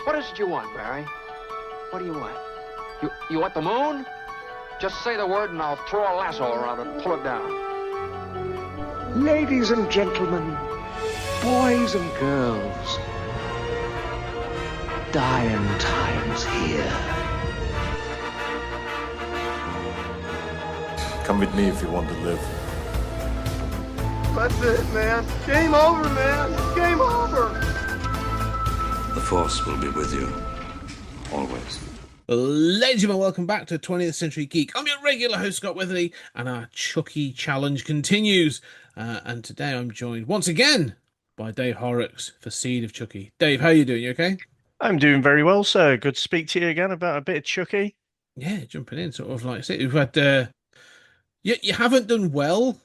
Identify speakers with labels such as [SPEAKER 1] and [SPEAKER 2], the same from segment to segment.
[SPEAKER 1] What is it you want, Barry? What do you want? You want the moon? Just say the word and I'll throw a lasso around it and pull it down.
[SPEAKER 2] Ladies and gentlemen, boys and girls, dying times here.
[SPEAKER 3] Come with me if you want to live.
[SPEAKER 4] That's it, man. Game over, man. Game over.
[SPEAKER 5] The Force will be with you, always.
[SPEAKER 6] Ladies and gentlemen, welcome back to 20th Century Geek. I'm your regular host, Scott Weatherly, and our Chucky challenge continues. And today I'm joined once again by Dave Horrocks for Seed of Chucky. Dave, how are you doing? You okay?
[SPEAKER 7] I'm doing very well, sir. Good to speak to you again about a bit of Chucky.
[SPEAKER 6] Yeah, jumping in, sort of like I said, we've had. You haven't done well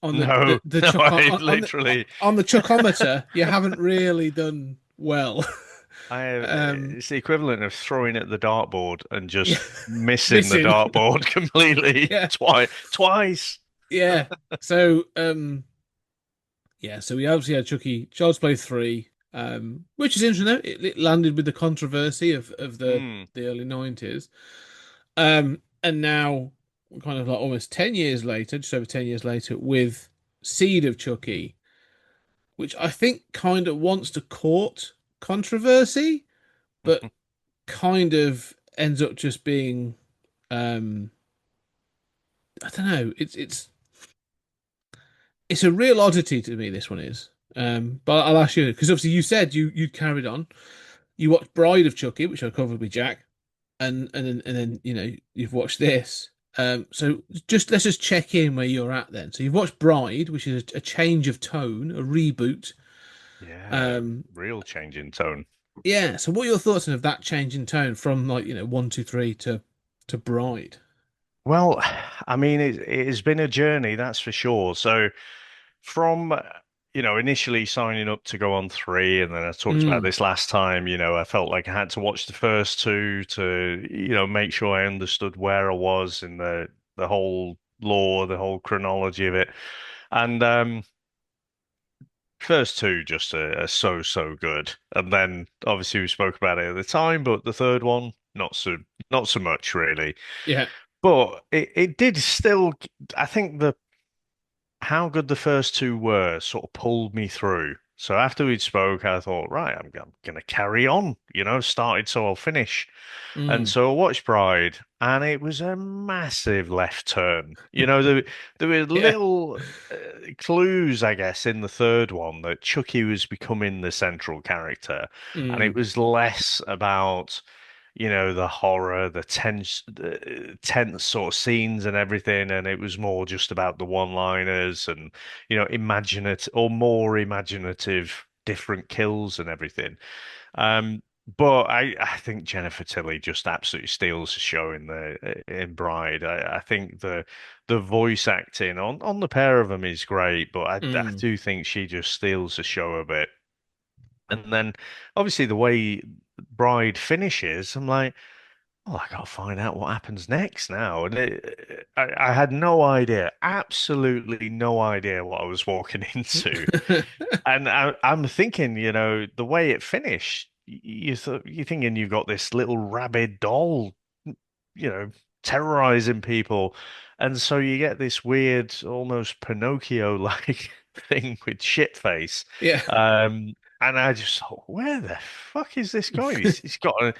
[SPEAKER 6] on
[SPEAKER 7] No,
[SPEAKER 6] the
[SPEAKER 7] no,
[SPEAKER 6] Chuck
[SPEAKER 7] literally
[SPEAKER 6] on the Chuckometer. You haven't really done well.
[SPEAKER 7] It's the equivalent of throwing at the dartboard and
[SPEAKER 6] Yeah,
[SPEAKER 7] just missing the
[SPEAKER 6] missing.
[SPEAKER 7] dartboard completely
[SPEAKER 6] Yeah.
[SPEAKER 7] twice.
[SPEAKER 6] Yeah. So so we obviously had Chucky Child's Play 3, which is interesting though. It landed with the controversy of the early 90s. And now we're kind of like almost 10 years later, just over 10 years later, with Seed of Chucky, which I think kind of wants to court controversy, but kind of ends up just being I don't know, it's a real oddity to me, this one is. But I'll ask you, because obviously you said you carried on. You watched Bride of Chucky, which I covered with Jack, and then you've watched this. So let's just check in where you're at then. So you've watched Bride, which is a change of tone, a reboot.
[SPEAKER 7] Yeah, real change in tone.
[SPEAKER 6] Yeah. So what are your thoughts on that change in tone from 1, 2, 3 to Bride?
[SPEAKER 7] Well, I mean, it has been a journey, that's for sure. So from, initially signing up to go on three, and then I talked about this last time, I felt like I had to watch the first two to, make sure I understood where I was in the whole lore, the whole chronology of it. And first two just are so good. And then obviously we spoke about it at the time, but the third one, not so much really.
[SPEAKER 6] Yeah.
[SPEAKER 7] But it did still, I think how good the first two were sort of pulled me through. So after we'd spoke, I thought, right, I'm going to carry on, started so I'll finish. And so I watched Bride, and it was a massive left turn. There were
[SPEAKER 6] Yeah.
[SPEAKER 7] little clues, I guess, in the third one that Chucky was becoming the central character, and it was less about the horror, the tense sort of scenes and everything, and it was more just about the one-liners and imaginative or more imaginative different kills and everything. But I think Jennifer Tilly just absolutely steals the show in Bride. I think the voice acting on the pair of them is great, but I do think she just steals the show a bit. And then obviously the way Bride finishes, I'm like, oh, I gotta find out what happens next now. And I had no idea, absolutely no idea what I was walking into. And I'm thinking, the way it finished, you're thinking you've got this little rabid doll, terrorizing people. And so you get this weird, almost Pinocchio-like thing with shit face.
[SPEAKER 6] Yeah.
[SPEAKER 7] And I just thought, where the fuck is this going? He's got an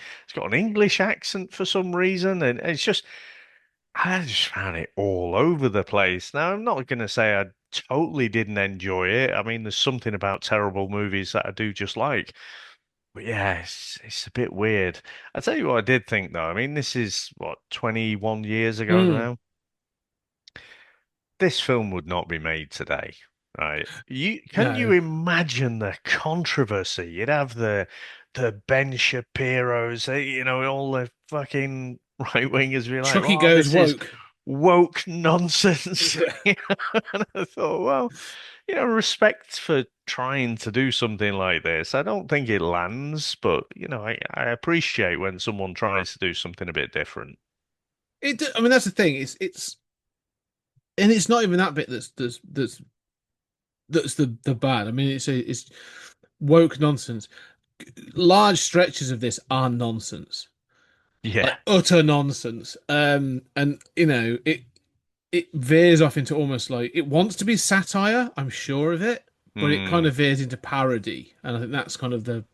[SPEAKER 7] English accent for some reason, and it's just I just found it all over the place. Now, I'm not going to say I totally didn't enjoy it. I mean, there's something about terrible movies that I do just like. But yeah, it's a bit weird. I tell you what I did think though. I mean, this is what, 21 years ago now. This film would not be made today, right? Can you
[SPEAKER 6] No.
[SPEAKER 7] imagine the controversy? You'd have the Ben Shapiro's, all the fucking right wingers be like,
[SPEAKER 6] Chucky
[SPEAKER 7] "Oh,
[SPEAKER 6] goes
[SPEAKER 7] this is
[SPEAKER 6] woke."
[SPEAKER 7] woke nonsense."
[SPEAKER 6] Yeah.
[SPEAKER 7] And I thought, well, respect for trying to do something like this. I don't think it lands, but I appreciate when someone tries to do something a bit different.
[SPEAKER 6] I mean, that's the thing. And it's not even that bit that's the bad. I mean, it's woke nonsense. large stretches of this are nonsense, like
[SPEAKER 7] Yeah.
[SPEAKER 6] utter nonsense. And it veers off into almost like it wants to be satire, I'm sure of it, but it kind
[SPEAKER 7] Mm.
[SPEAKER 6] of veers into parody, and I think that's kind of the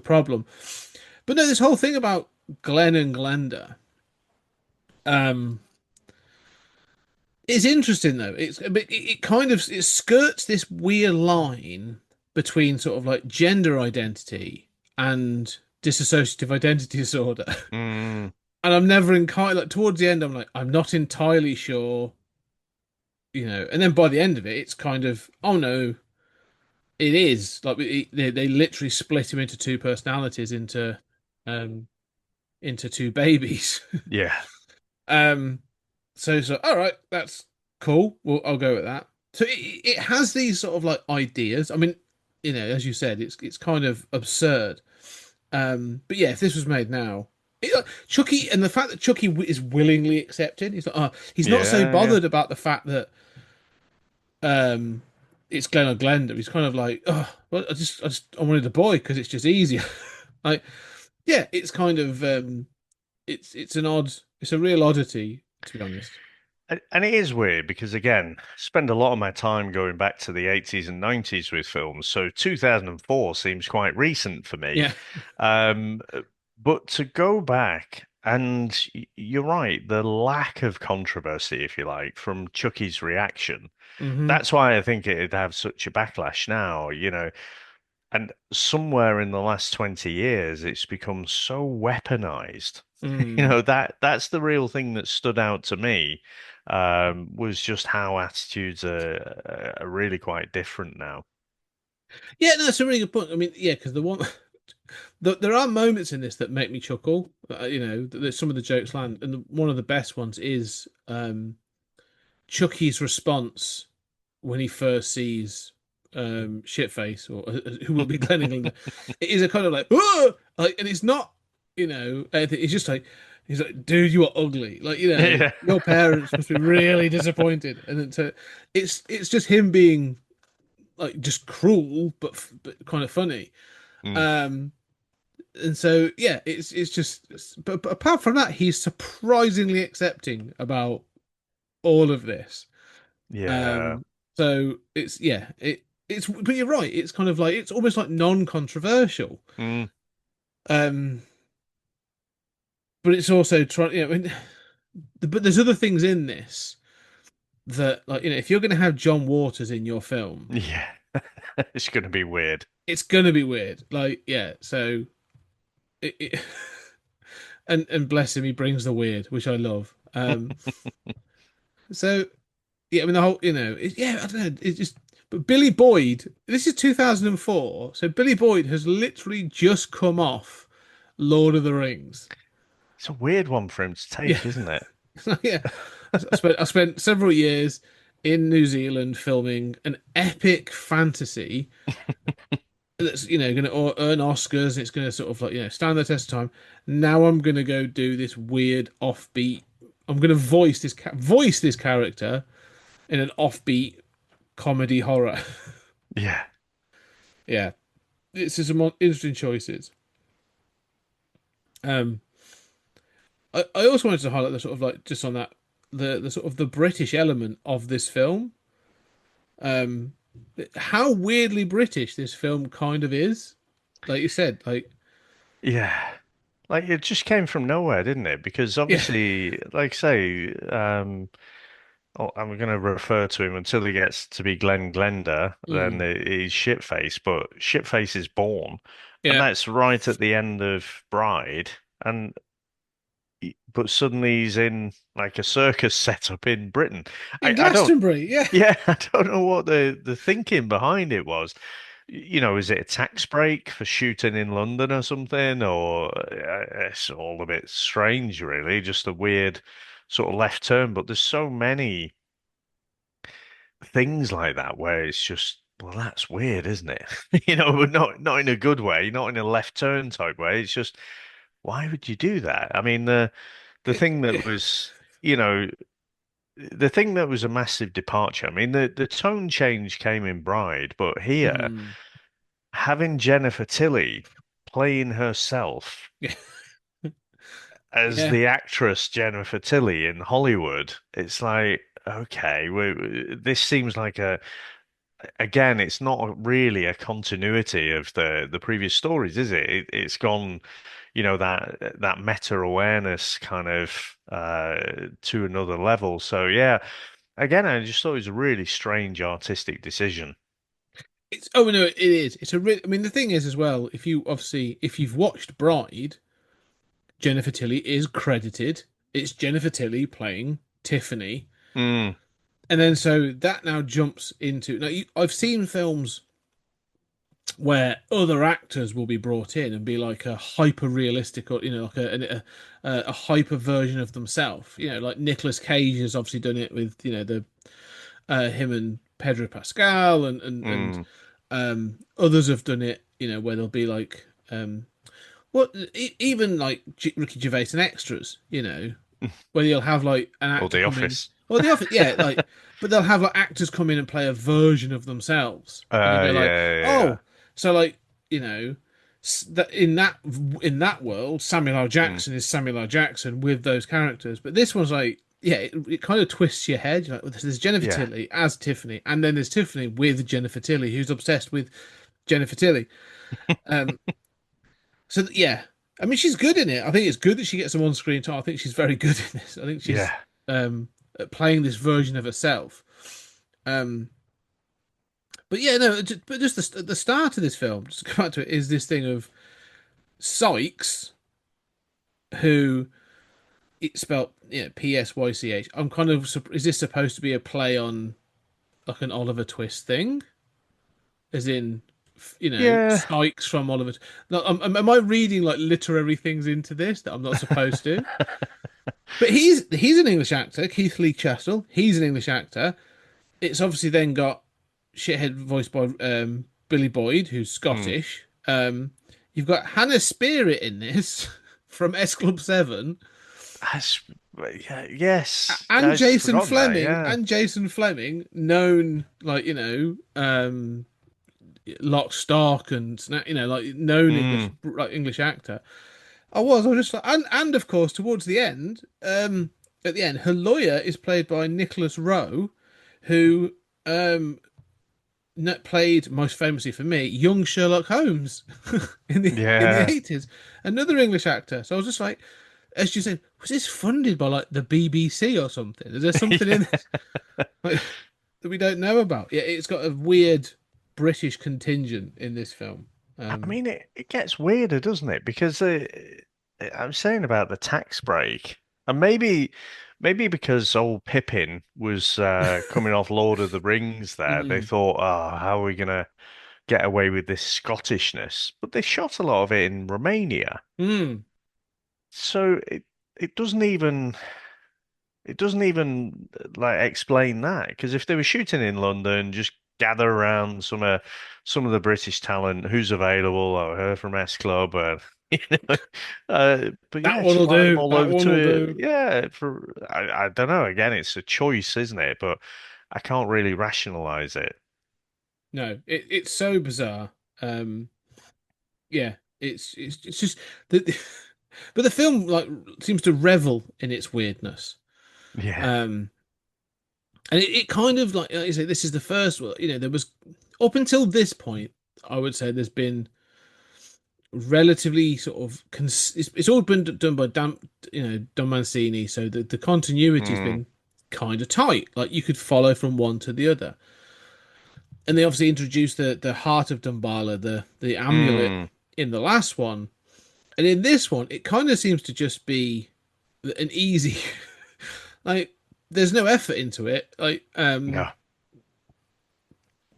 [SPEAKER 6] problem. But no, this whole thing about Glenn and Glenda, um, it's interesting though. It kind of it skirts this weird line between sort of like gender identity and dissociative identity disorder.
[SPEAKER 7] Mm.
[SPEAKER 6] And I'm never entirely like towards the end. I'm like I'm not entirely sure, And then by the end of it, it's kind of oh no, it is like they literally split him into two personalities um into two babies.
[SPEAKER 7] Yeah.
[SPEAKER 6] um, so all right, that's cool. Well, I'll go with that. So it has these sort of like ideas. I mean, as you said, it's kind of absurd. But yeah, if this was made now, Chucky and the fact that Chucky is willingly accepted, he's not so
[SPEAKER 7] Yeah. Yeah.
[SPEAKER 6] bothered about the fact that um it's Glenn or Glenda. He's kind of like, oh, well, I wanted a boy because it's just easier. Like, yeah, it's kind of it's a real oddity to be honest.
[SPEAKER 7] And it is weird because, again, I spend a lot of my time going back to the 80s and 90s with films. So 2004 seems quite recent for me.
[SPEAKER 6] Yeah.
[SPEAKER 7] Um, but to go back, and you're right, the lack of controversy, if you like, from Chucky's reaction.
[SPEAKER 6] Hmm.
[SPEAKER 7] That's why I think it'd have such a backlash now, and somewhere in the last 20 years, it's become so weaponized.
[SPEAKER 6] Mm.
[SPEAKER 7] That's the real thing that stood out to me, was just how attitudes are really quite different now.
[SPEAKER 6] Yeah, no, that's a really good point. I mean, yeah, because there are moments in this that make me chuckle. Some of the jokes land, and one of the best ones is Chucky's response when he first sees Shitface, or who will be Glenn Englander. It is a kind of like, "Whoa!" Like, and it's not, anything. It's just like he's like, dude, you are ugly. Like,
[SPEAKER 7] Yeah.
[SPEAKER 6] your parents must be really disappointed, and then it's just him being like just cruel, but kind of funny.
[SPEAKER 7] Mm,
[SPEAKER 6] Um, and so yeah, it's just, but apart from that, he's surprisingly accepting about all of this.
[SPEAKER 7] yeah.
[SPEAKER 6] Um, so it's yeah, but you're right. It's kind of like it's almost like non-controversial.
[SPEAKER 7] Mm,
[SPEAKER 6] Um, but it's also trying. But there's other things in this that, like, if you're going to have John Waters in your film,
[SPEAKER 7] yeah. It's going to be weird.
[SPEAKER 6] it's going to be weird. Like, yeah. So, it and bless him, he brings the weird, which I love. So yeah, I mean the whole, yeah, I don't know. It's just, but Billy Boyd. This is 2004, so Billy Boyd has literally just come off Lord of the Rings.
[SPEAKER 7] It's a weird one for him to
[SPEAKER 6] Yeah,
[SPEAKER 7] take, isn't it?
[SPEAKER 6] yeah. I spent several years in New Zealand filming an epic fantasy that's going to earn Oscars. And it's going to sort of like stand the test of time. Now I'm going to go do this weird offbeat. I'm going to voice this character in an offbeat comedy horror.
[SPEAKER 7] Yeah.
[SPEAKER 6] Yeah, it's just some interesting choices. Um, I also wanted to highlight the sort of like just on that the sort of the British element of this film. Um, how weirdly British this film kind of is. Like you said, like
[SPEAKER 7] Yeah. Like it just came from nowhere, didn't it? Because
[SPEAKER 6] yeah,
[SPEAKER 7] obviously, like say, I'm going to refer to him until he gets to be Glenn Glenda, then
[SPEAKER 6] mm,
[SPEAKER 7] he's Shitface, but Shitface is born, and
[SPEAKER 6] yeah,
[SPEAKER 7] that's right at the end of Bride, and but suddenly he's in like a circus setup in Britain.
[SPEAKER 6] in
[SPEAKER 7] I don't,
[SPEAKER 6] Glastonbury, yeah.
[SPEAKER 7] yeah, I don't know what the thinking behind it was. Is it a tax break for shooting in London or something? Or it's all a bit strange, really. Just a weird sort of left turn. But there's so many things like that where it's just, well, that's weird, isn't it? But not in a good way, not in a left turn type way. It's just, why would you do that? I mean, the thing that was, you know, the thing that was a massive departure. I mean, the tone change came in Bride, but here
[SPEAKER 6] Mm,
[SPEAKER 7] having Jennifer Tilly playing herself
[SPEAKER 6] Yeah.
[SPEAKER 7] as
[SPEAKER 6] Yeah.
[SPEAKER 7] the actress Jennifer Tilly in Hollywood. It's like, okay, this seems like again, it's not really a continuity of the previous stories, is it? It's gone, that meta awareness kind of to another level. So yeah, again, I just thought it was a really strange artistic decision.
[SPEAKER 6] It's oh no, it is. It's a real. I mean, the thing is as well. If you've watched Bride, Jennifer Tilly is credited. It's Jennifer Tilly playing Tiffany,
[SPEAKER 7] Mm,
[SPEAKER 6] and then so that now jumps into now. I've seen films where other actors will be brought in and be like a hyper realistic, or like a hyper version of themselves. Like Nicolas Cage has obviously done it with the him and Pedro Pascal, and
[SPEAKER 7] mm.
[SPEAKER 6] others have done it. Where they'll be like even like Ricky Gervais and extras. Where you'll have like an
[SPEAKER 7] Or
[SPEAKER 6] actor
[SPEAKER 7] The
[SPEAKER 6] come in.
[SPEAKER 7] Office.
[SPEAKER 6] Well, the office, yeah, like, but they'll have like actors come in and play a version of themselves, and you'll
[SPEAKER 7] Yeah,
[SPEAKER 6] go like,
[SPEAKER 7] yeah, yeah.
[SPEAKER 6] oh, so like, that in that world, Samuel L.
[SPEAKER 7] Mm,
[SPEAKER 6] Jackson is Samuel L. Jackson with those characters, but this one's like, yeah, it kind of twists your head. You're like, well, there's Jennifer
[SPEAKER 7] yeah.
[SPEAKER 6] Tilly as Tiffany, and then there's Tiffany with Jennifer Tilly, who's obsessed with Jennifer Tilly. Um, so yeah, I mean, she's good in it. I think it's good that she gets some on-screen time. I think she's very good in this. I think she's
[SPEAKER 7] Yeah.
[SPEAKER 6] playing this version of herself. Um, but yeah, no, but just the start of this film, just to go back to it, is this thing of Sykes, who it's spelled Psych. I'm kind of is this supposed to be a play on like an Oliver Twist thing, as in
[SPEAKER 7] Yeah.
[SPEAKER 6] Sykes from Oliver. No, am I reading like literary things into this that I'm not supposed to? But he's an English actor, Keith Lee Chastel. He's an English actor. It's obviously then got shithead voiced by Billy Boyd, who's
[SPEAKER 7] Mm.
[SPEAKER 6] Scottish. You've got Hannah Spearritt in this from S Club 7,
[SPEAKER 7] That's, yeah, yes.
[SPEAKER 6] and
[SPEAKER 7] I'd
[SPEAKER 6] Jason
[SPEAKER 7] forgotten that,
[SPEAKER 6] Fleming,
[SPEAKER 7] yeah.
[SPEAKER 6] known like Lock, Stark, and like known English
[SPEAKER 7] Mm.
[SPEAKER 6] like English actor. I was just like, and of course towards the end, at the end, her lawyer is played by Nicholas Rowe, who played most famously for me young Sherlock Holmes in the
[SPEAKER 7] Yeah.
[SPEAKER 6] 80s. Another English actor. So I was just like, as you said, was this funded by like the BBC or something? Is there something in this like, that we don't know about? Yeah, it's got a weird British contingent in this film.
[SPEAKER 7] I mean, it gets weirder, doesn't it? Because I'm saying about the tax break, and maybe because old Pippin was coming off Lord of the Rings there, they
[SPEAKER 6] Mm.
[SPEAKER 7] thought, oh, how are we gonna get away with this Scottishness? But they shot a lot of it in Romania,
[SPEAKER 6] Mm.
[SPEAKER 7] so it doesn't even like explain that, because if they were shooting in London, just gather around some of the British talent who's available, or her from S Club, and you know, but
[SPEAKER 6] That
[SPEAKER 7] yeah,
[SPEAKER 6] one will
[SPEAKER 7] fly them
[SPEAKER 6] do.
[SPEAKER 7] all
[SPEAKER 6] That
[SPEAKER 7] over
[SPEAKER 6] one will
[SPEAKER 7] to
[SPEAKER 6] do.
[SPEAKER 7] yeah. For I don't know. Again, it's a choice, isn't it? But I can't really rationalize it.
[SPEAKER 6] No, it's so bizarre. Um, yeah, it's just the, but the film like seems to revel in its weirdness.
[SPEAKER 7] Yeah.
[SPEAKER 6] Um, and it kind of like you say, this is the first. Well, there was up until this point, I would say there's been relatively sort of it's all been done by Don Mancini, so the continuity's
[SPEAKER 7] Mm,
[SPEAKER 6] been kind of tight. Like you could follow from one to the other. And they obviously introduced the heart of Dumbala, the amulet
[SPEAKER 7] mm,
[SPEAKER 6] in the last one, and in this one, it kind of seems to just be an easy, like there's no effort into it. Like
[SPEAKER 7] no.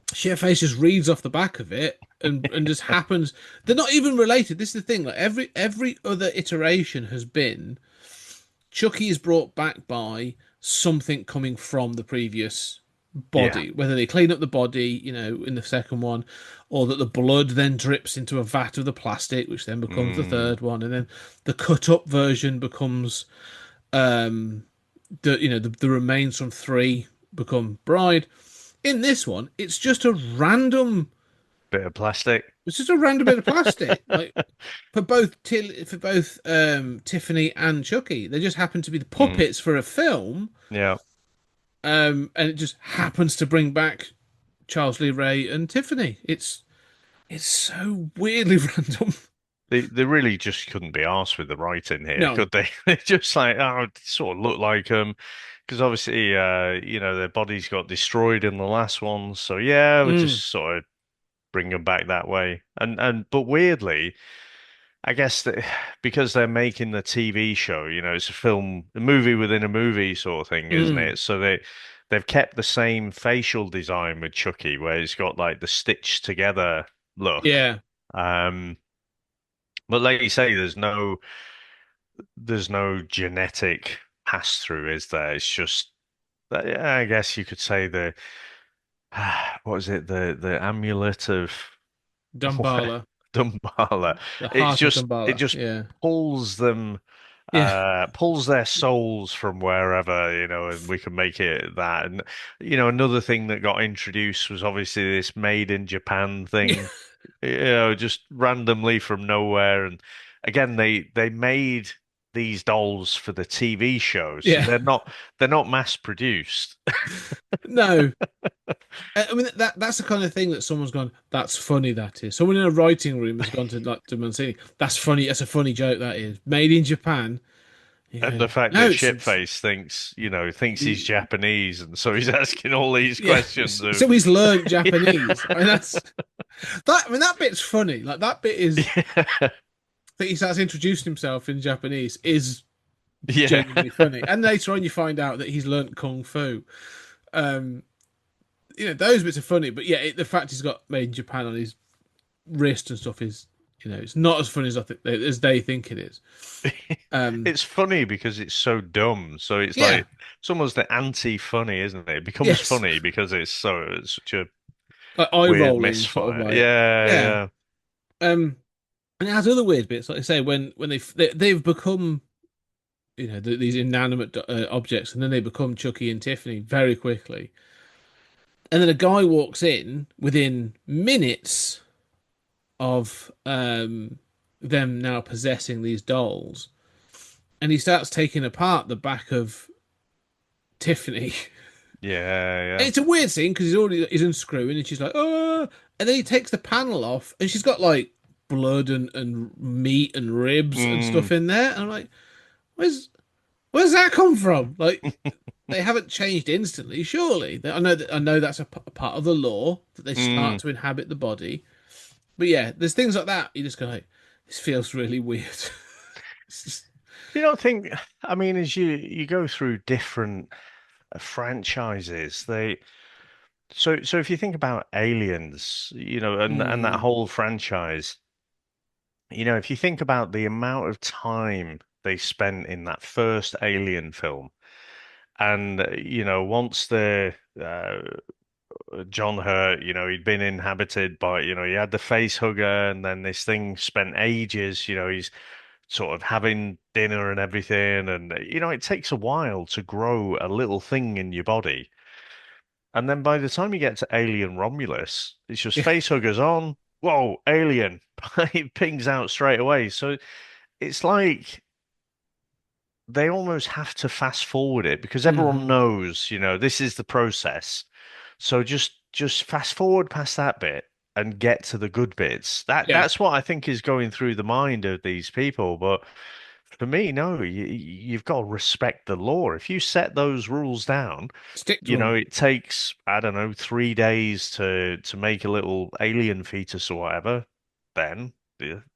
[SPEAKER 6] Shareface just reads off the back of it and just happens. They're not even related. This is the thing. Like every other iteration has been Chucky is brought back by something coming from the previous
[SPEAKER 7] Yeah.
[SPEAKER 6] body, whether they clean up the body, in the second one, or that the blood then drips into a vat of the plastic, which then becomes the
[SPEAKER 7] Mm,
[SPEAKER 6] third one, and then the cut up version becomes the remains from three become bride. In this one, it's just a random
[SPEAKER 7] bit of plastic.
[SPEAKER 6] It's just a random bit of plastic, like for both Tiffany and Chucky. They just happen to be the
[SPEAKER 7] Mm,
[SPEAKER 6] puppets for a film,
[SPEAKER 7] yeah.
[SPEAKER 6] and it just happens to bring back Charles Lee Ray and Tiffany. It's so weirdly random.
[SPEAKER 7] They really just couldn't be arsed with the writing here,
[SPEAKER 6] No.
[SPEAKER 7] could they? They just like, oh, it sort of look like because obviously, their bodies got destroyed in the last one, so yeah, we
[SPEAKER 6] Mm,
[SPEAKER 7] just sort of bring them back that way. But weirdly, I guess that because they're making the TV show, it's a movie within a movie sort of thing, isn't
[SPEAKER 6] mm,
[SPEAKER 7] it? So they've kept the same facial design with Chucky, where it's got like the stitched together look.
[SPEAKER 6] yeah,
[SPEAKER 7] Um, but like you say, there's no genetic pass through, is there? It's just yeah, I guess you could say the what is it? The amulet of
[SPEAKER 6] Dumbala,
[SPEAKER 7] Dumbala.
[SPEAKER 6] the
[SPEAKER 7] It's
[SPEAKER 6] heart of
[SPEAKER 7] just it
[SPEAKER 6] Dumbala.
[SPEAKER 7] just
[SPEAKER 6] Yeah,
[SPEAKER 7] pulls them
[SPEAKER 6] yeah,
[SPEAKER 7] pulls their souls from wherever, and we can make it that. And another thing that got introduced was obviously this made in Japan
[SPEAKER 6] yeah,
[SPEAKER 7] thing, just randomly from nowhere. And again, they made these dolls for the TV show, so
[SPEAKER 6] yeah.
[SPEAKER 7] they're not mass produced.
[SPEAKER 6] No, I mean that's the kind of thing that someone's gone. That's funny. That is. Someone in a writing room has gone to Mancini. That's funny. That's a funny joke. That is made in Japan.
[SPEAKER 7] And
[SPEAKER 6] Yeah.
[SPEAKER 7] the fact
[SPEAKER 6] No,
[SPEAKER 7] that
[SPEAKER 6] it's
[SPEAKER 7] Shitface thinks he's Japanese, and so he's asking all these
[SPEAKER 6] yeah.
[SPEAKER 7] questions of,
[SPEAKER 6] So he's learned
[SPEAKER 7] yeah,
[SPEAKER 6] Japanese. I mean that's that. I mean that bit's funny. Like that bit is
[SPEAKER 7] yeah,
[SPEAKER 6] that he starts introducing himself in Japanese is
[SPEAKER 7] yeah.
[SPEAKER 6] genuinely funny. And later on, you find out that he's learnt kung fu. Um, those bits are funny. But yeah, the fact he's got made in Japan on his wrist and stuff is, it's not as funny as as they think it is. Um,
[SPEAKER 7] It's funny because it's so dumb. So it's
[SPEAKER 6] yeah.
[SPEAKER 7] like it's almost the anti-funny, isn't it? It becomes
[SPEAKER 6] Yes.
[SPEAKER 7] funny because it's such a
[SPEAKER 6] Like eye
[SPEAKER 7] weird
[SPEAKER 6] rolling, sort of
[SPEAKER 7] misfire.
[SPEAKER 6] like
[SPEAKER 7] Yeah,
[SPEAKER 6] yeah.
[SPEAKER 7] yeah.
[SPEAKER 6] And it has other weird bits, like I say, when they've become, these inanimate objects, and then they become Chucky and Tiffany very quickly. And then a guy walks in within minutes of them now possessing these dolls, and he starts taking apart the back of Tiffany.
[SPEAKER 7] Yeah,
[SPEAKER 6] And
[SPEAKER 7] yeah.
[SPEAKER 6] it's a weird scene because he's unscrewing, and she's like, "Oh," and then he takes the panel off, and she's got like blood and meat and ribs and
[SPEAKER 7] Mm,
[SPEAKER 6] stuff in there, and I'm like, where's that come from? Like they haven't changed instantly, surely. I know that's a part of the law that they start
[SPEAKER 7] mm.
[SPEAKER 6] to inhabit the body, but yeah, there's things like that. You just go like, this feels really weird. It's just,
[SPEAKER 7] You don't think, I mean, as you go through different franchises, so if you think about Aliens, and that
[SPEAKER 6] mm,
[SPEAKER 7] whole franchise, if you think about the amount of time they spent in that first Alien film, and once the John Hurt, he'd been inhabited by, he had the face hugger, and then this thing spent ages, he's sort of having dinner and everything, and it takes a while to grow a little thing in your body. And then by the time you get to Alien Romulus, it's just
[SPEAKER 6] yeah,
[SPEAKER 7] face huggers on. Whoa, alien. It pings out straight away. So it's like they almost have to fast forward it because everyone
[SPEAKER 6] hmm,
[SPEAKER 7] knows, this is the process. So just fast forward past that bit and get to the good bits. That
[SPEAKER 6] yeah,
[SPEAKER 7] that's what I think is going through the mind of these people. But for me, no, you've got to respect the law. If you set those rules down,
[SPEAKER 6] stick to them.
[SPEAKER 7] it takes, I don't know, 3 days to make a little alien fetus or whatever, then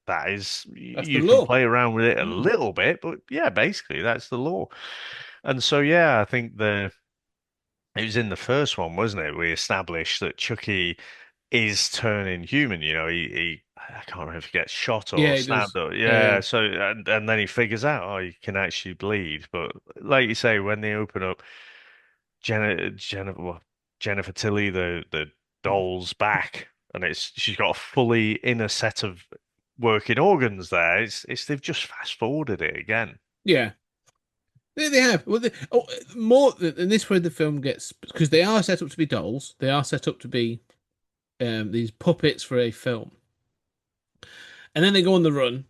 [SPEAKER 7] that is,
[SPEAKER 6] That's the
[SPEAKER 7] you can
[SPEAKER 6] law.
[SPEAKER 7] play around with it a
[SPEAKER 6] Mm.
[SPEAKER 7] little bit, but yeah, basically that's the law. And so, yeah, I think it was in the first one, wasn't it? We established that Chucky is turning human. I can't remember if he gets shot
[SPEAKER 6] Yeah,
[SPEAKER 7] or
[SPEAKER 6] it does.
[SPEAKER 7] stabbed or
[SPEAKER 6] Yeah,
[SPEAKER 7] yeah.
[SPEAKER 6] yeah,
[SPEAKER 7] So and then he figures out, oh, you can actually bleed. But like you say, when they open up Jennifer Tilly, the doll's back, and she's got a fully inner set of working organs there. It's they've just fast forwarded it again.
[SPEAKER 6] yeah. They have. Well, more than this, where the film gets, because they are set up to be dolls. They are set up to be these puppets for a film. and then they go on the run.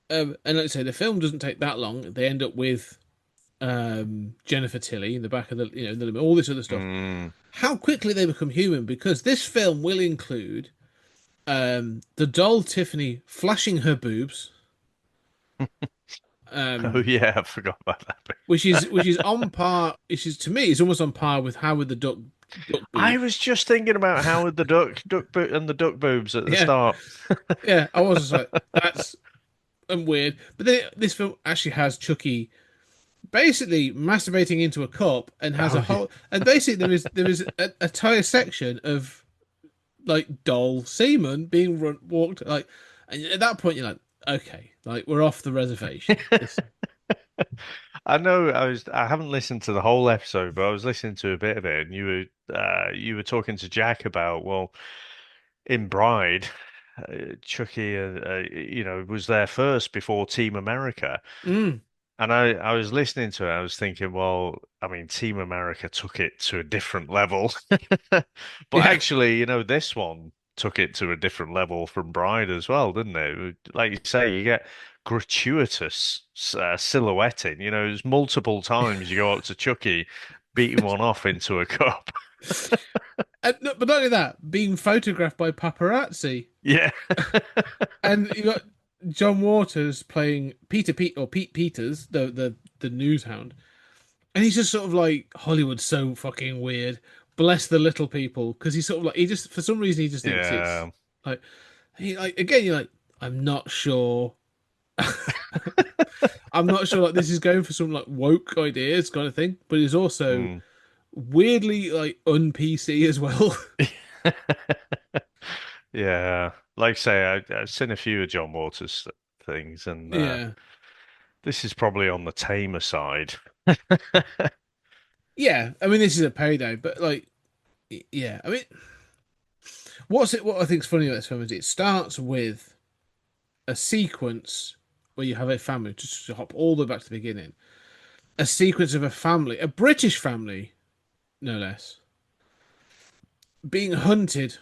[SPEAKER 6] And like I say, the film doesn't take that long. They end up with Jennifer Tilly in the back of all this other stuff.
[SPEAKER 7] Mm.
[SPEAKER 6] How quickly they become human, because this film will include the doll Tiffany flashing her boobs,
[SPEAKER 7] Oh
[SPEAKER 6] um,
[SPEAKER 7] yeah, I forgot about that bit.
[SPEAKER 6] which is on par. Which is, to me, is almost on par with Howard the Duck
[SPEAKER 7] I
[SPEAKER 6] boob.
[SPEAKER 7] was just thinking about Howard the and the duck boobs at the
[SPEAKER 6] Yeah,
[SPEAKER 7] start.
[SPEAKER 6] yeah. I was just like, that's weird. But then this film actually has Chucky basically masturbating into a cup, and has a
[SPEAKER 7] Oh yeah.
[SPEAKER 6] whole, and basically there is a entire section of like doll semen being walked, like, and at that point you're like, okay, like, we're off the reservation.
[SPEAKER 7] I know I haven't listened to the whole episode, but I was listening to a bit of it, and you were talking to Jack about, well, in Bride, Chucky was there first before Team America.
[SPEAKER 6] Mm,
[SPEAKER 7] And I was listening to it, I was thinking, well, I mean, Team America took it to a different level. But
[SPEAKER 6] yeah.
[SPEAKER 7] actually, this one took it to a different level from Bride as well, didn't it? Like you say, you get gratuitous silhouetting. There's multiple times you go up to Chucky, beating one off into a cup.
[SPEAKER 6] And, no, but not only that, being photographed by paparazzi.
[SPEAKER 7] Yeah.
[SPEAKER 6] And you got John Waters playing Pete Peters, the news hound. And he's just sort of like, Hollywood's so fucking weird. Bless the little people, because he's sort of like, he just, for some reason, he just thinks it's
[SPEAKER 7] Yeah.
[SPEAKER 6] like, again, you're like, I'm not sure. I'm not sure, like, this is going for some like woke ideas kind of thing, but it's also
[SPEAKER 7] Mm.
[SPEAKER 6] weirdly like un-PC as well.
[SPEAKER 7] Yeah. Like I say, I've seen a few of John Waters things, and
[SPEAKER 6] Yeah.
[SPEAKER 7] this is probably on the tamer side.
[SPEAKER 6] Yeah. I mean, this is a payday, but like, yeah. I mean, what I think's funny about this film is it starts with a sequence where you have a family, just to hop all the way back to the beginning, a sequence of a family, a British family, no less, being hunted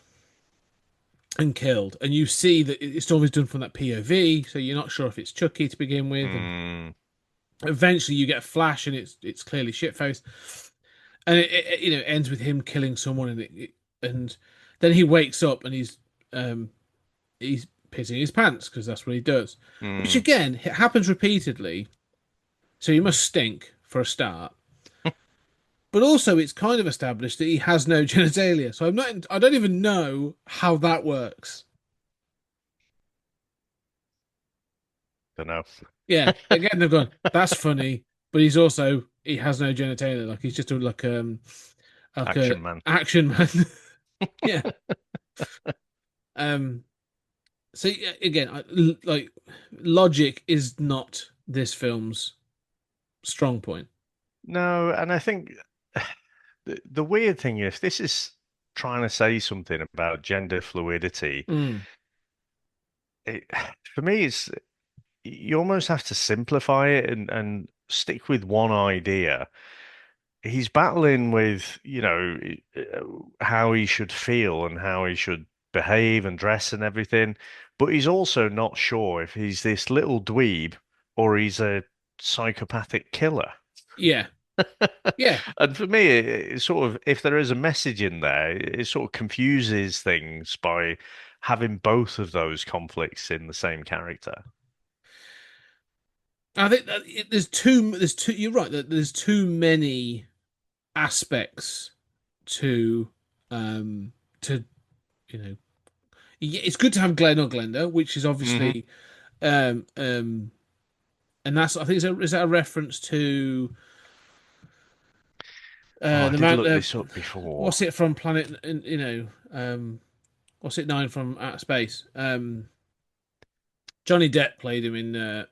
[SPEAKER 6] and killed. And you see that it's always done from that POV, so you're not sure if it's Chucky to begin with. And
[SPEAKER 7] Mm.
[SPEAKER 6] eventually you get a flash, and it's clearly shitfaced. And it ends with him killing someone, and then he wakes up, and he's pissing his pants, because that's what he does. Which
[SPEAKER 7] Mm.
[SPEAKER 6] again, it happens repeatedly. So he must stink for a start. But also, it's kind of established that he has no genitalia. So I don't even know how that works.
[SPEAKER 7] Don't know.
[SPEAKER 6] Yeah, again, they've gone, that's funny, but he has no genitalia. Like, he's just like a
[SPEAKER 7] Action man.
[SPEAKER 6] action man. Yeah. Um. So yeah, again, like, logic is not this film's strong point.
[SPEAKER 7] No, and I think the weird thing is this is trying to say something about gender fluidity.
[SPEAKER 6] Mm.
[SPEAKER 7] It, for me, you almost have to simplify it and stick with one idea. He's battling with, how he should feel and how he should behave and dress and everything, but he's also not sure if he's this little dweeb or he's a psychopathic killer.
[SPEAKER 6] Yeah. Yeah.
[SPEAKER 7] And for me, it sort of, if there is a message in there, it sort of confuses things by having both of those conflicts in the same character.
[SPEAKER 6] I think that there's two. You're right that there's too many aspects to um to you know. Yeah, it's good to have Glenn or Glenda, which is
[SPEAKER 7] Hmm.
[SPEAKER 6] obviously um um and that's, I think, is that a reference to
[SPEAKER 7] Oh, I
[SPEAKER 6] the
[SPEAKER 7] did
[SPEAKER 6] man,
[SPEAKER 7] look this up before.
[SPEAKER 6] what's it from Planet, what's it, Nine from Outer Space. Johnny Depp played him in The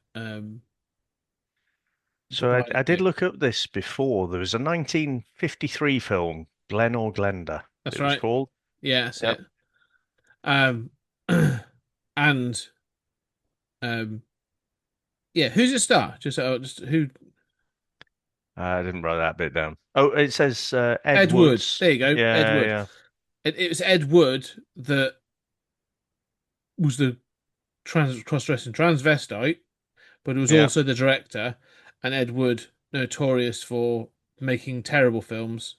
[SPEAKER 7] So
[SPEAKER 6] Bride.
[SPEAKER 7] I did look up this before. There was a 1953 film, Glenn or Glenda,
[SPEAKER 6] That's
[SPEAKER 7] it was
[SPEAKER 6] right.
[SPEAKER 7] called.
[SPEAKER 6] Yeah, that's
[SPEAKER 7] Yep.
[SPEAKER 6] it. Um, and um, yeah, who's the star? Just who?
[SPEAKER 7] I didn't write that bit down. Oh, it says Ed
[SPEAKER 6] Ed Wood.
[SPEAKER 7] Woods.
[SPEAKER 6] There you go, Ed
[SPEAKER 7] Yeah,
[SPEAKER 6] Wood.
[SPEAKER 7] yeah.
[SPEAKER 6] It was Ed Wood that was the cross-dressing transvestite, but he was
[SPEAKER 7] Yeah.
[SPEAKER 6] also the director, and Ed Wood, notorious for making terrible films.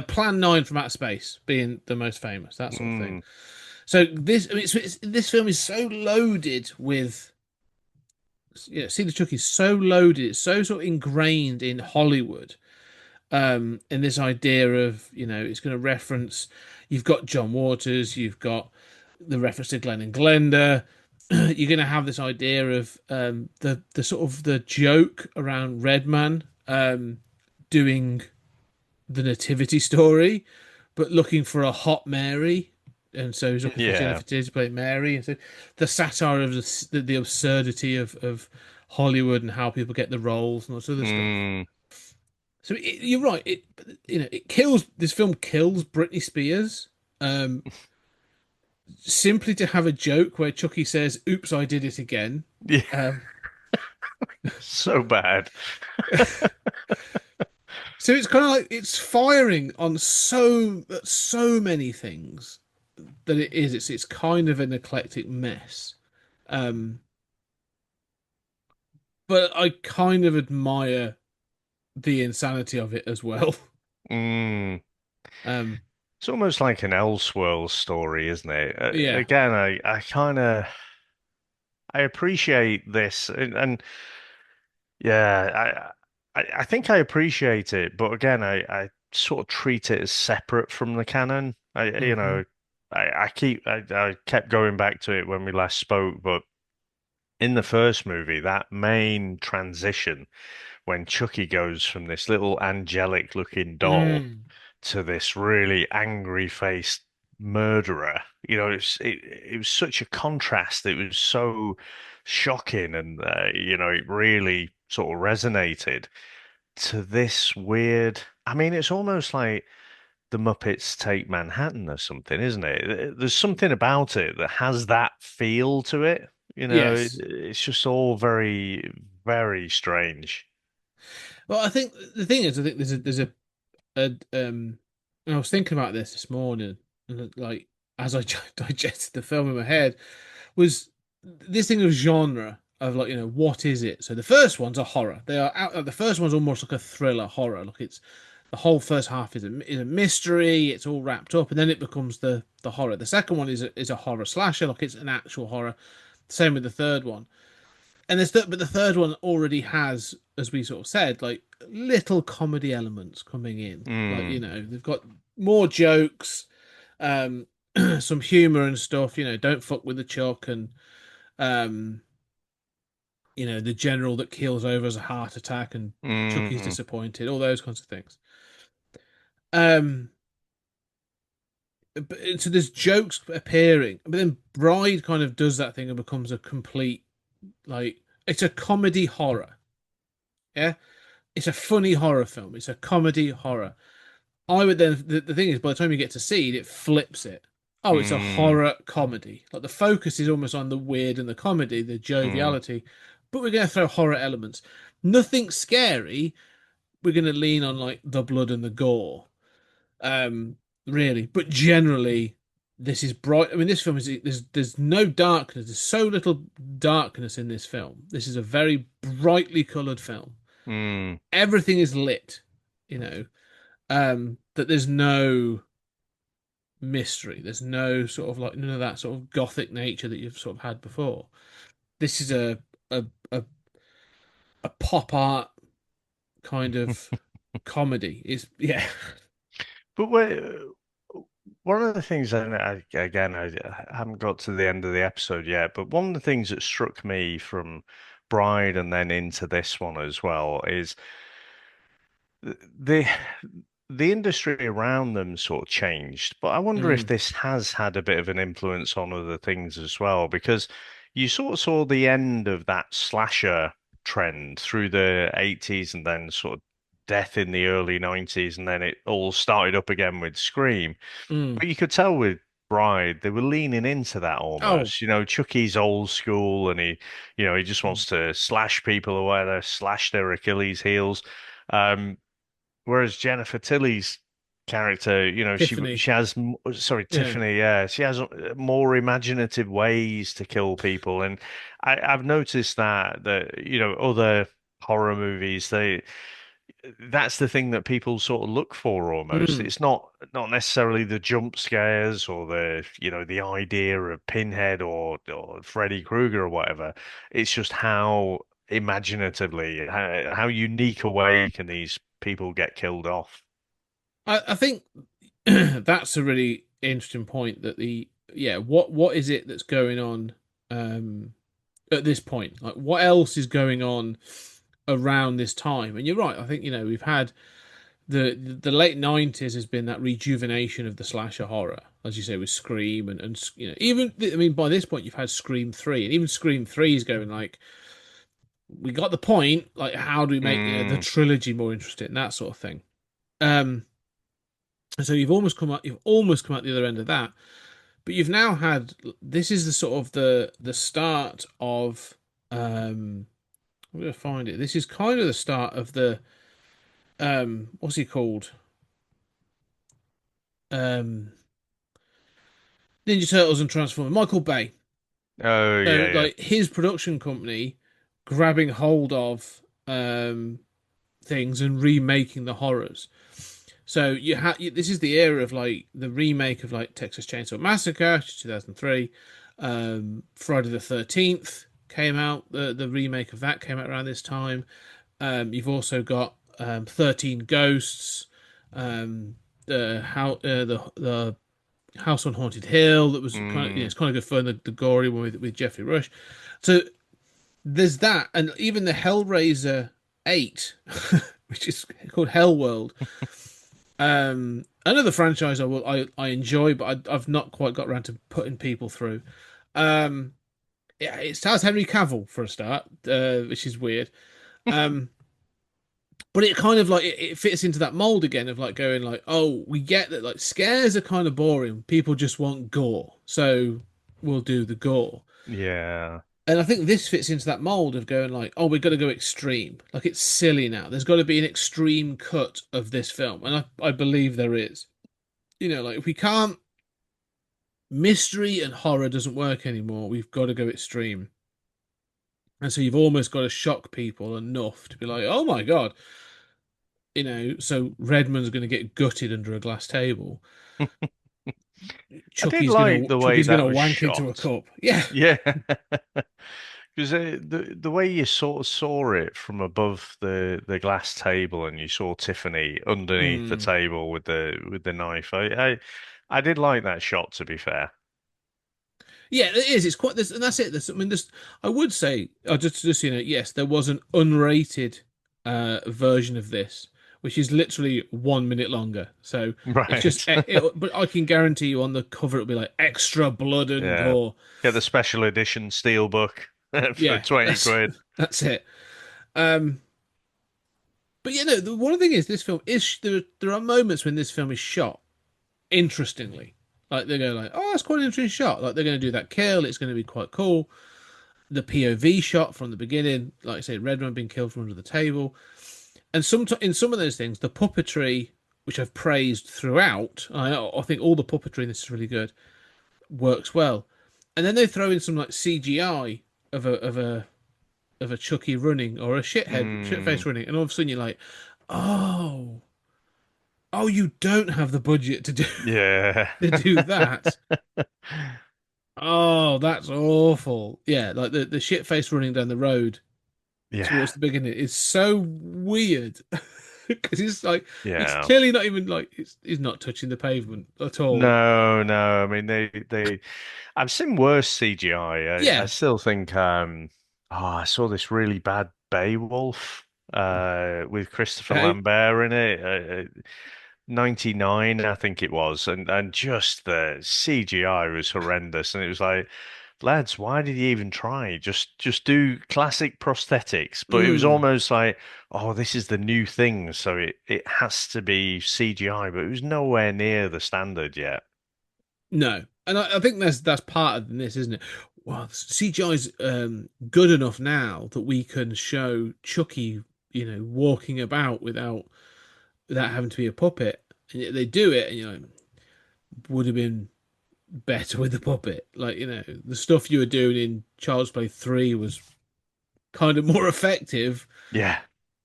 [SPEAKER 6] Plan 9 from Outer Space being the most famous, that sort of thing.
[SPEAKER 7] Mm.
[SPEAKER 6] So this, I mean, this film is so loaded with, See the Chucky is so loaded, it's so sort of ingrained in Hollywood, in this idea of, it's going to reference. You've got John Waters, you've got the reference to Glenn and Glenda. You're going to have this idea of the sort of the joke around Redman doing the nativity story, but looking for a hot Mary, and so he's looking for
[SPEAKER 7] Yeah.
[SPEAKER 6] Jennifer Tilly to play Mary. And so the satire of the absurdity of Hollywood and how people get the roles and all this other stuff.
[SPEAKER 7] Mm.
[SPEAKER 6] So you're right. It kills. This film kills Britney Spears. Um, Simply to have a joke where Chucky says, "Oops, I did it again."
[SPEAKER 7] Yeah.
[SPEAKER 6] Um,
[SPEAKER 7] So bad.
[SPEAKER 6] so it's kind of like it's firing on so many things that it is. It's kind of an eclectic mess. Um, but I kind of admire the insanity of it as well.
[SPEAKER 7] Mm.
[SPEAKER 6] Um,
[SPEAKER 7] It's almost like an Elseworlds story, isn't it?
[SPEAKER 6] yeah.
[SPEAKER 7] Again, I kind of I appreciate this, and yeah, I think I appreciate it, but again, I sort of treat it as separate from the canon.
[SPEAKER 6] Hmm.
[SPEAKER 7] I kept going back to it when we last spoke, but in the first movie, that main transition when Chucky goes from this little angelic looking doll
[SPEAKER 6] Mm.
[SPEAKER 7] to this really angry faced murderer. It was such a contrast. It was so shocking, and it really sort of resonated to this weird. I mean, it's almost like the Muppets Take Manhattan or something, isn't it? There's something about it that has that feel to it.
[SPEAKER 6] Yes.
[SPEAKER 7] It's just all very, very strange.
[SPEAKER 6] Well, I think the thing is, I think there's a and I was thinking about this morning, and like as I digested the film in my head, was this thing of genre of like, what is it? So the first one's a horror. They are out. The first one's almost like a thriller horror. Like it's the whole first half is a mystery. It's all wrapped up, and then it becomes the horror. The second one is a horror slasher. Like it's an actual horror. Same with the third one. And but the third one already has, as we sort of said, like little comedy elements coming in. Like,
[SPEAKER 7] Mm,
[SPEAKER 6] they've got more jokes, um, some humor and stuff. Don't fuck with the Chuck, and um, the general that keels over as a heart attack, and Chucky's
[SPEAKER 7] mm,
[SPEAKER 6] disappointed. All those kinds of things. Um, so there's jokes appearing, but then Bride kind of does that thing and becomes a complete, like, it's a comedy horror. Yeah, it's a funny horror film. It's a comedy horror. I would then the thing is, by the time you get to Seed, it flips it. Oh, it's a
[SPEAKER 7] mm,
[SPEAKER 6] horror comedy. Like the focus is almost on the weird and the comedy, the
[SPEAKER 7] mm,
[SPEAKER 6] joviality, but we're going to throw horror elements. Nothing scary. We're going to lean on like the blood and the gore. Um, really, but generally, this is bright. I mean, this film is there's no darkness. There's so little darkness in this film. This is a very brightly coloured film.
[SPEAKER 7] mm,
[SPEAKER 6] Everything is lit. That there's no mystery. There's no sort of like none of that sort of gothic nature that you've sort of had before. This is a a, a pop art kind of comedy. Is yeah.
[SPEAKER 7] But one of the things, and I haven't got to the end of the episode yet, but one of the things that struck me from Bride and then into this one as well is the the industry around them sort of changed, but I wonder if
[SPEAKER 6] Mm,
[SPEAKER 7] this has had a bit of an influence on other things as well, because you sort of saw the end of that slasher trend through the 80s and then sort of death in the early 90s, and then it all started up again with Scream.
[SPEAKER 6] mm.
[SPEAKER 7] But you could tell with Bride, they were leaning into that
[SPEAKER 6] Oh,
[SPEAKER 7] almost. Chucky's old school and he just wants to slash people away there, slash their Achilles heels. Um, Whereas Jennifer Tilly's character, you know,
[SPEAKER 6] Tiffany.
[SPEAKER 7] she has sorry,
[SPEAKER 6] Yeah.
[SPEAKER 7] Tiffany, yeah, she has more imaginative ways to kill people, and I've noticed that you know other horror movies they that's the thing that people sort of look for almost.
[SPEAKER 6] Mm.
[SPEAKER 7] It's not necessarily the jump scares or the you know the idea of Pinhead or Freddy Krueger or whatever. It's just how imaginatively how unique a way can these people get killed off.
[SPEAKER 6] I think that's a really interesting point that the yeah, what is it that's going on um at this point? Like what else is going on around this time? And you're right, I think, you know, we've had the late 90s has been that rejuvenation of the slasher horror, as you say, with Scream and you know, even I mean by this point you've had Scream 3 and even Scream 3 is going like we got the point, like how do we make, you know, the
[SPEAKER 7] Mm,
[SPEAKER 6] trilogy more interesting, that sort of thing. Um so you've almost come out the other end of that. But you've now had this is the sort of the start of I'm gonna find it. This is kind of the start of the what's he called? Um Ninja Turtles and Transformers, Michael Bay.
[SPEAKER 7] oh
[SPEAKER 6] So
[SPEAKER 7] yeah, yeah.
[SPEAKER 6] like his production company grabbing hold of things and remaking the horrors. So this is the era of like the remake of like Texas Chainsaw Massacre, 2003. Friday the 13th came out. The remake of that came out around this time. You've also got 13 Ghosts, the House on Haunted Hill. That was kind of,
[SPEAKER 7] Mm,
[SPEAKER 6] it's kind of good fun. The gory one with Jeffrey Rush. So there's that, and even the Hellraiser 8, which is called Hell World. Another franchise I enjoy, but I've not quite got around to putting people through. Um, yeah, it stars Henry Cavill for a start, which is weird. Um, but it kind of like it fits into that mold again of like going like, oh, we get that like scares are kind of boring. People just want gore, so we'll do the gore.
[SPEAKER 7] yeah.
[SPEAKER 6] And I think this fits into that mold of going like, oh, we've got to go extreme. Like it's silly now. There's got to be an extreme cut of this film, and I believe there is. You know, like if we can't, mystery and horror doesn't work anymore. We've got to go extreme. And so you've almost got to shock people enough to be like, oh my God, you know, so Redmond's going to get gutted under a glass table.
[SPEAKER 7] I did like the way
[SPEAKER 6] Chucky's
[SPEAKER 7] that
[SPEAKER 6] gonna
[SPEAKER 7] was
[SPEAKER 6] wank into a
[SPEAKER 7] shot.
[SPEAKER 6] cup. Yeah.
[SPEAKER 7] Yeah. Because the way you sort of saw it from above the glass table, and you saw Tiffany underneath the
[SPEAKER 6] Mm.
[SPEAKER 7] table with the knife, I did like that shot. To be fair,
[SPEAKER 6] Yeah, it is. It's quite this, and that's it. I mean, this. I would say, just you know, yes, there was an unrated version of this, which is literally 1 minute longer. So it's just,
[SPEAKER 7] right?
[SPEAKER 6] but I can guarantee you on the cover it'll be like extra blood and
[SPEAKER 7] Yeah,
[SPEAKER 6] gore.
[SPEAKER 7] get the special edition steelbook for
[SPEAKER 6] Yeah,
[SPEAKER 7] 20
[SPEAKER 6] that's
[SPEAKER 7] quid.
[SPEAKER 6] that's it. Um, but you know, the one thing is, this film is there are moments when this film is shot interestingly. Like they go like, oh, that's quite an interesting shot. Like they're going to do that kill. It's going to be quite cool. The POV shot from the beginning, like I say, Redmond being killed from under the table, and in some of those things, the puppetry, which I've praised throughout, I think all the puppetry in this is really good, works well. And then they throw in some like CGI of a Chucky running or a shit
[SPEAKER 7] Mm,
[SPEAKER 6] face running, and all of a sudden you're like, oh, oh, you don't have the budget to do
[SPEAKER 7] yeah,
[SPEAKER 6] to do that. Oh, that's awful. Yeah, like the shit face running down the road
[SPEAKER 7] yeah,
[SPEAKER 6] towards the beginning is so weird because it's like it's
[SPEAKER 7] yeah.
[SPEAKER 6] clearly not even like it's not touching the pavement at all.
[SPEAKER 7] No, no. I mean, they. I've seen worse CGI. I
[SPEAKER 6] Yeah.
[SPEAKER 7] still think. I saw this really bad Beowulf. With Christopher
[SPEAKER 6] Okay.
[SPEAKER 7] Lambert in it. 99, I think it was, and just the CGI was horrendous, and it was like, lads, why did you even try? Just do classic prosthetics. But it was
[SPEAKER 6] Mm,
[SPEAKER 7] almost like, oh, this is the new thing, so it has to be CGI, but it was nowhere near the standard yet.
[SPEAKER 6] no, and I think that's part of this, isn't it? Well, CGI is good enough now that we can show Chucky, you know, walking about without having to be a puppet. and yet they do it, and you're like, would have been better with the puppet. Like, the stuff you were doing in Child's Play 3 was kind of more effective
[SPEAKER 7] Yeah.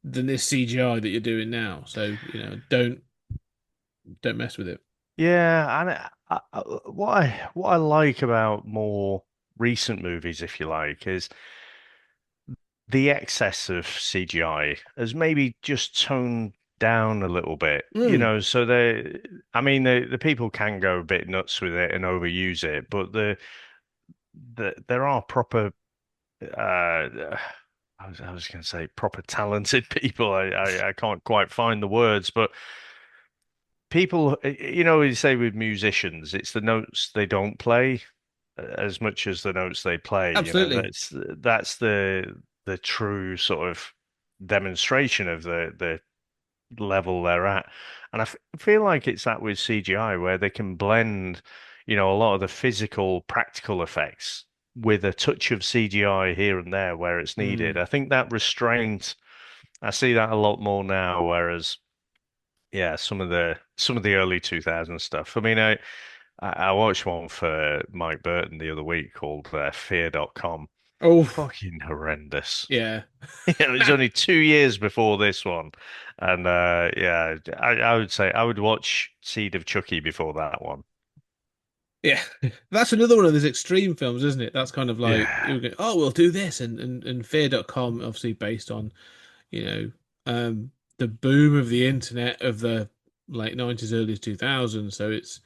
[SPEAKER 6] than this CGI that you're doing now. So, don't mess with it.
[SPEAKER 7] Yeah, and what I like about more recent movies, if you like, is the excess of CGI has maybe just toned down a little bit.
[SPEAKER 6] Mm,
[SPEAKER 7] So I mean, the people can go a bit nuts with it and overuse it, but there are proper I was going to say proper talented people. I can't quite find the words, but people, you say with musicians, it's the notes they don't play as much as the notes they play.
[SPEAKER 6] absolutely.
[SPEAKER 7] That's the true sort of demonstration of the level they're at. And feel like it's that with CGI where they can blend, a lot of the physical, practical effects with a touch of CGI here and there where it's needed.
[SPEAKER 6] Mm.
[SPEAKER 7] I think that restraint, I see that a lot more now, whereas yeah, some of the early 2000 stuff. I mean, I watched one for Mike Burton the other week called Fear.com.
[SPEAKER 6] Oh,
[SPEAKER 7] Fucking horrendous.
[SPEAKER 6] yeah.
[SPEAKER 7] It was only 2 years before this one. And yeah, I would say I would watch Seed of Chucky before that one.
[SPEAKER 6] Yeah, that's another one of those extreme films, isn't it? That's kind of like
[SPEAKER 7] Yeah.
[SPEAKER 6] you go, oh, we'll do this, and Fear.com, obviously based on you know the boom of the internet of the late 90s, early 2000s. So it's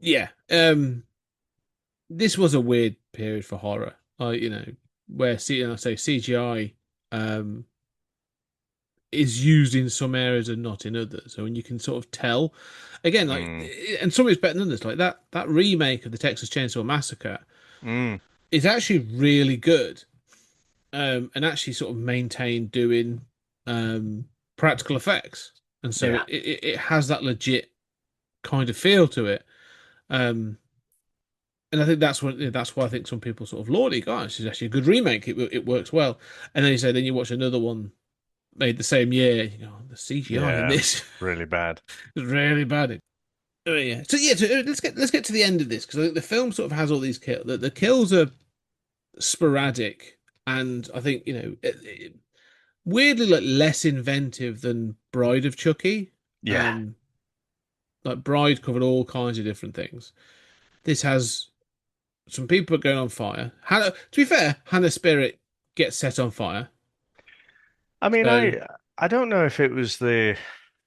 [SPEAKER 6] yeah, this was a weird period for horror. Where I say CGI um is used in some areas and not in others. So when you can sort of tell, again, like,
[SPEAKER 7] Mm,
[SPEAKER 6] and some is better than others. Like that remake of the Texas Chainsaw Massacre
[SPEAKER 7] mm,
[SPEAKER 6] is actually really good, and actually sort of maintained doing practical effects, and so
[SPEAKER 7] yeah.
[SPEAKER 6] it has that legit kind of feel to it. Um, and I think that's why I think some people sort of laud it. Gosh, it's actually a good remake. It works well. And then you watch another one made the same year. You go, the CGI in
[SPEAKER 7] Yeah.
[SPEAKER 6] this
[SPEAKER 7] Really bad.
[SPEAKER 6] is really bad. Oh, yeah. So yeah, let's get to the end of this because I think the film sort of has all these kills. The kills are sporadic, and I think weirdly like less inventive than Bride of Chucky.
[SPEAKER 7] Yeah.
[SPEAKER 6] Um, like Bride covered all kinds of different things. This has some people are going on fire. Hannah, to be fair, Hannah's spirit gets set on fire.
[SPEAKER 7] I mean,
[SPEAKER 6] So,
[SPEAKER 7] I don't know if it was the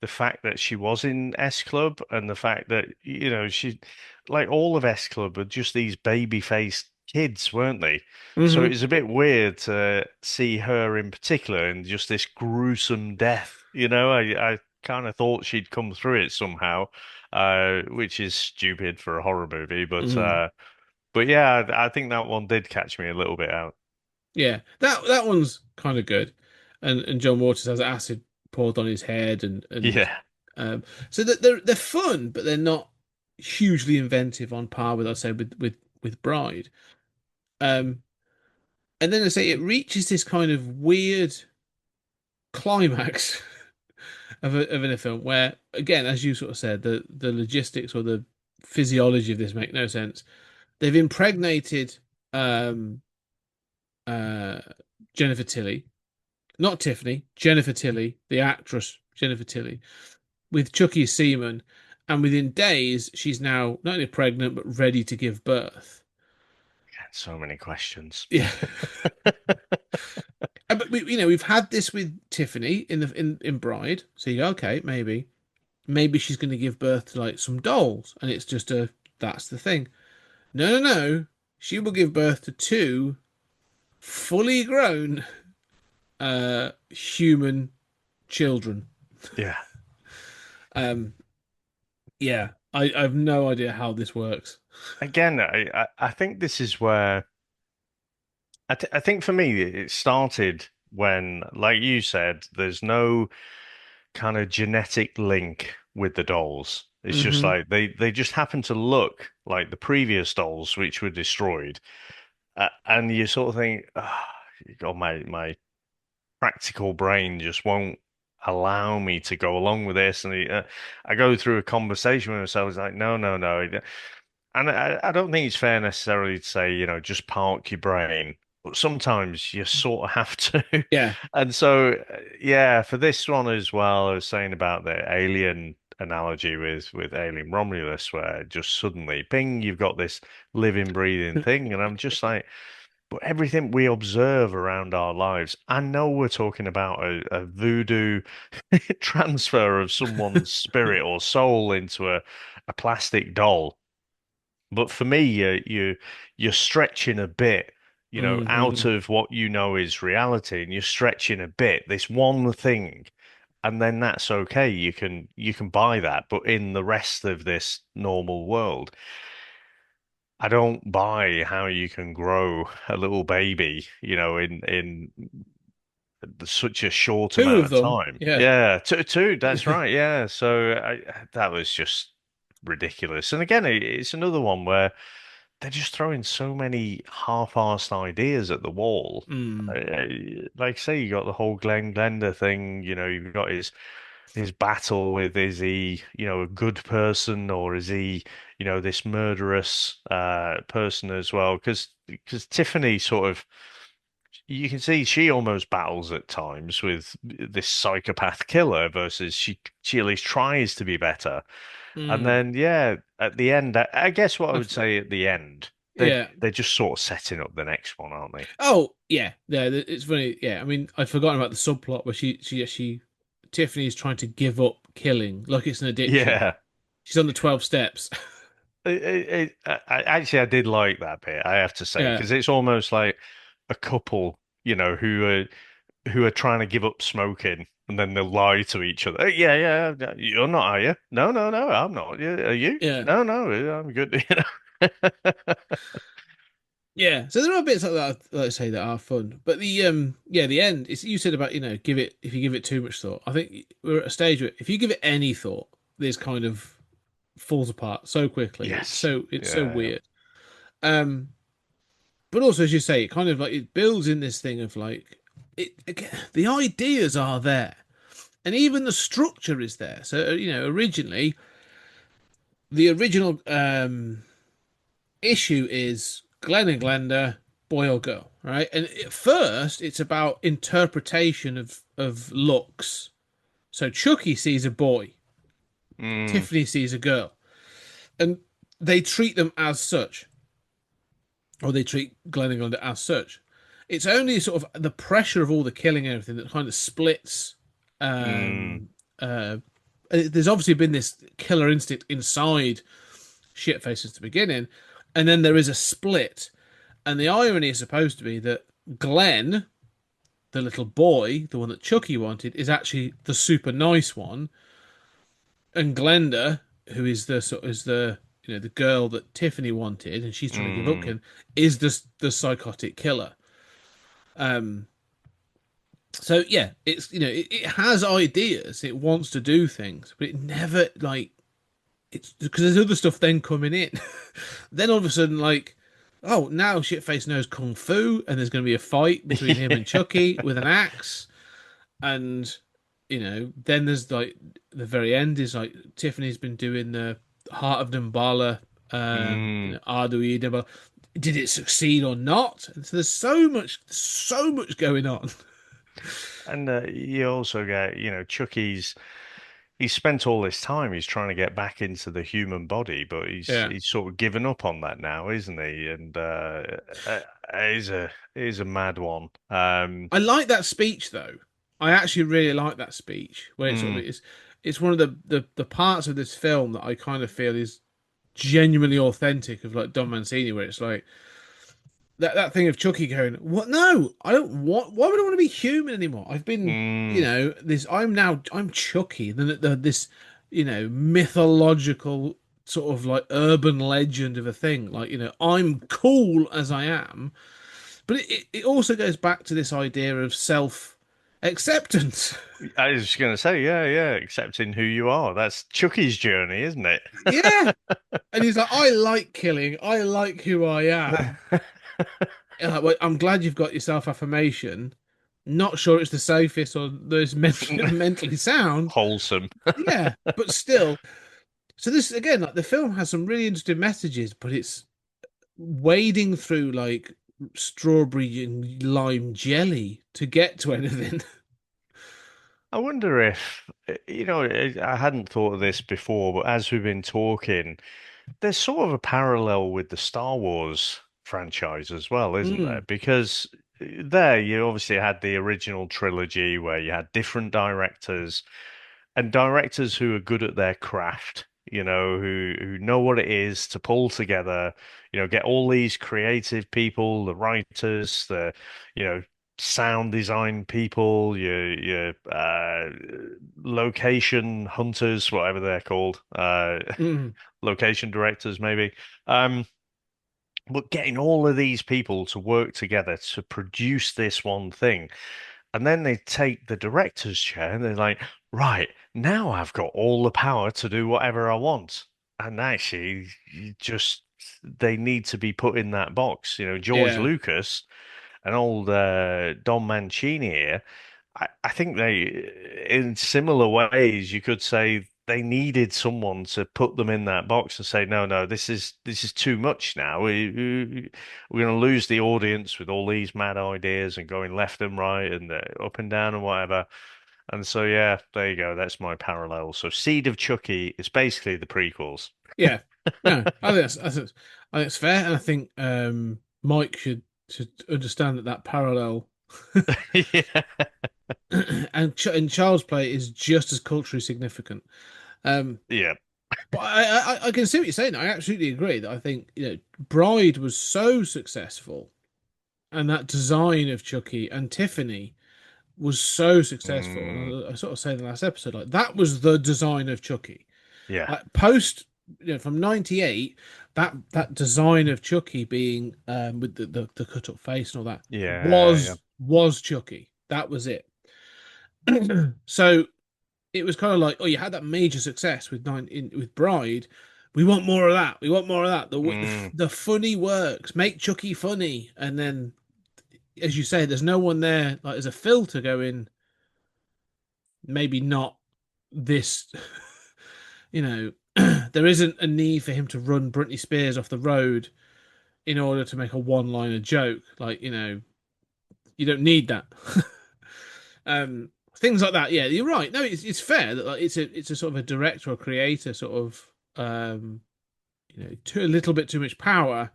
[SPEAKER 7] fact that she was in S Club and the fact that she like all of S Club were just these baby-faced kids, weren't they? So it
[SPEAKER 6] mhm.
[SPEAKER 7] was a bit weird to see her in particular in just this gruesome death. I kind of thought she'd come through it somehow, which is stupid for a horror movie,
[SPEAKER 6] Mm.
[SPEAKER 7] but yeah, I think that one did catch me a little bit out.
[SPEAKER 6] Yeah, that one's kind of good, and John Waters has acid poured on his head, and
[SPEAKER 7] Yeah.
[SPEAKER 6] so that they're fun, but they're not hugely inventive on par with, I'd say, with Bride. Um, and then I say it reaches this kind of weird climax of a film where, again, as you sort of said, the logistics or the physiology of this make no sense. They've impregnated um uh Jennifer Tilly, not Tiffany, Jennifer Tilly, the actress Jennifer Tilly, with Chucky's semen, and within days she's now not only pregnant but ready to give birth.
[SPEAKER 7] So many questions.
[SPEAKER 6] Yeah. But we've had this with Tiffany in Bride, so you go, okay, maybe she's going to give birth to like some dolls, and it's just that's the thing. No, no, no, she will give birth to two fully grown human children.
[SPEAKER 7] Yeah.
[SPEAKER 6] Um, yeah, I have no idea how this works.
[SPEAKER 7] Again, I think this is where I think for me it started when, like you said, there's no kind of genetic link with the dolls. It's just
[SPEAKER 6] Hmm.
[SPEAKER 7] like they just happen to look like the previous dolls which were destroyed, and you sort of think, oh, God, my practical brain just won't allow me to go along with this. And I go through a conversation with myself. It's like, no, no, no. And I don't think it's fair necessarily to say, just park your brain. But sometimes you sort of have to.
[SPEAKER 6] Yeah.
[SPEAKER 7] And so, yeah, for this one as well, I was saying about the alien analogy with Alien Romulus, where just suddenly, ping, you've got this living, breathing thing. And I'm just like, but everything we observe around our lives, I know we're talking about a voodoo transfer of someone's spirit or soul into a plastic doll. But for me, you're stretching a bit, out
[SPEAKER 6] Hmm.
[SPEAKER 7] of what you know is reality, and you're stretching a bit. This one thing, and then that's okay. You can buy that, but in the rest of this normal world, I don't buy how you can grow a little baby, in such a short
[SPEAKER 6] Two
[SPEAKER 7] amount
[SPEAKER 6] of
[SPEAKER 7] of
[SPEAKER 6] them.
[SPEAKER 7] time.
[SPEAKER 6] Yeah.
[SPEAKER 7] Yeah, two. That's right. Yeah. So that was just ridiculous. And again, it's another one where they're just throwing so many half-assed ideas at the wall.
[SPEAKER 6] Mm.
[SPEAKER 7] Like say, you got the whole Glenn Glenda thing. You've got his battle with, is he, a good person, or is he, this murderous person as well? Because Tiffany sort of, you can see she almost battles at times with this psychopath killer versus she at least tries to be better. And
[SPEAKER 6] Mm.
[SPEAKER 7] then yeah, at the end, I guess what I
[SPEAKER 6] I
[SPEAKER 7] would say at the end,
[SPEAKER 6] Yeah.
[SPEAKER 7] they're just sort of setting up the next one, aren't they?
[SPEAKER 6] Oh, yeah. Yeah. It's funny. Yeah. I mean, I'd forgotten about the subplot where she Tiffany's trying to give up killing, like it's an addiction.
[SPEAKER 7] Yeah.
[SPEAKER 6] She's on the 12 steps.
[SPEAKER 7] Actually, I did like that bit, I have to say,
[SPEAKER 6] Yeah.
[SPEAKER 7] because it's almost like a couple, who are trying to give up smoking, and then they'll lie to each other. Yeah, yeah, yeah, you're not, are you? No, no, no, I'm not. Yeah, are you?
[SPEAKER 6] Yeah.
[SPEAKER 7] No, no, I'm good.
[SPEAKER 6] Yeah. So there are bits like that, like I say, that are fun. But the end, it's you said about, if you give it too much thought. I think we're at a stage where if you give it any thought, this kind of falls apart so quickly.
[SPEAKER 7] Yes.
[SPEAKER 6] It's so
[SPEAKER 7] Yeah,
[SPEAKER 6] weird. Um, but also, as you say, it kind of like it builds in this thing of like it again, the ideas are there, and even the structure is there. So originally the original issue is Glenn and Glenda, boy or girl, right? And at first, it's about interpretation of looks. So Chucky sees a boy,
[SPEAKER 7] yeah. Mm,
[SPEAKER 6] Tiffany sees a girl, and they treat them as such, or they treat Glenn and Glenda as such. It's only sort of the pressure of all the killing and everything that kind of splits.
[SPEAKER 7] mm,
[SPEAKER 6] Um, uh, there's obviously been this killer instinct inside Shitface at the beginning, and then there is a split. And the irony is supposed to be that Glenn, the little boy, the one that Chucky wanted, is actually the super nice one, and Glenda, who is the girl that Tiffany wanted, and she's trying to give up,
[SPEAKER 7] mm.
[SPEAKER 6] is the psychotic killer. Um, so yeah, it's it has ideas, it wants to do things, but it never like it's because there's other stuff then coming in. Then all of a sudden, like, oh, now Shitface knows kung fu, and there's going to be a fight between him and Chucky with an axe, and then there's like the very end is like Tiffany's been doing the Heart of Dambala,
[SPEAKER 7] Mm.
[SPEAKER 6] Ardui Dambala. Did it succeed or not? And so there's so much going on.
[SPEAKER 7] And you also get, Chucky's. He's spent all this time. He's trying to get back into the human body, but he's
[SPEAKER 6] Yeah.
[SPEAKER 7] he's sort of given up on that now, isn't he? And he's a mad one.
[SPEAKER 6] I like that speech though. I actually really like that speech where it's sort of
[SPEAKER 7] Mm,
[SPEAKER 6] it's one of the parts of this film that I kind of feel is genuinely authentic of like Don Mancini, where it's like that thing of Chucky going, "What? No, I don't want. Why would I want to be human anymore? I've been,
[SPEAKER 7] mm,
[SPEAKER 6] this. I'm Chucky. Then this, mythological sort of like urban legend of a thing. Like I'm cool as I am, but it also goes back to this idea of self acceptance.
[SPEAKER 7] I was just gonna say, yeah, yeah, accepting who you are. That's Chucky's journey, isn't it?
[SPEAKER 6] Yeah, and he's like, I like killing. I like who I am. Well, I'm glad you've got your self affirmation. Not sure it's the safest or the most mentally sound.
[SPEAKER 7] Wholesome.
[SPEAKER 6] Yeah, but still. So this again, like the film has some really interesting messages, but it's wading through like strawberry and lime jelly to get to anything.
[SPEAKER 7] I wonder if, I hadn't thought of this before, but as we've been talking, there's sort of a parallel with the Star Wars franchise as well, isn't there?
[SPEAKER 6] Mm,
[SPEAKER 7] Because there you obviously had the original trilogy where you had different directors and directors who are good at their craft, who know what it is to pull together, get all these creative people, the writers, you know, sound design people, your location hunters, whatever they're called,
[SPEAKER 6] mm,
[SPEAKER 7] location directors maybe. Um, but getting all of these people to work together to produce this one thing. And then they take the director's chair and they're like, right, now I've got all the power to do whatever I want. And actually, they need to be put in that box. George
[SPEAKER 6] yeah,
[SPEAKER 7] Lucas and old Don Mancini here, I think in similar ways, you could say they needed someone to put them in that box and say, no, no, this is too much now. We're going to lose the audience with all these mad ideas and going left and right and up and down and whatever. And so, yeah, there you go. That's my parallel. So, Seed of Chucky is basically the prequels.
[SPEAKER 6] yeah. No, I think it's fair, and I think Mike should understand that parallel.
[SPEAKER 7] Yeah.
[SPEAKER 6] And Child's Play is just as culturally significant. Um,
[SPEAKER 7] Yeah.
[SPEAKER 6] but I can see what you're saying. I absolutely agree that I think Bride was so successful, and that design of Chucky and Tiffany was so successful.
[SPEAKER 7] Mm,
[SPEAKER 6] And I sort of said in the last episode, like that was the design of Chucky.
[SPEAKER 7] yeah.
[SPEAKER 6] Like post, from '98, that design of Chucky being with the cut up face and all that
[SPEAKER 7] Yeah. Yeah.
[SPEAKER 6] was Chucky. That was it. So it was kind of like, oh, you had that major success with Bride. We want more of that. We want more of that.
[SPEAKER 7] Mm,
[SPEAKER 6] The funny works. Make Chucky funny, and then, as you say, there's no one there. Like, there's a filter going. Maybe not this. You know, there isn't a need for him to run Britney Spears off the road in order to make a one-liner joke. Like, you don't need that. Things like that. Yeah, you're right. No, it's fair that like it's a sort of a director or creator sort of a little bit too much power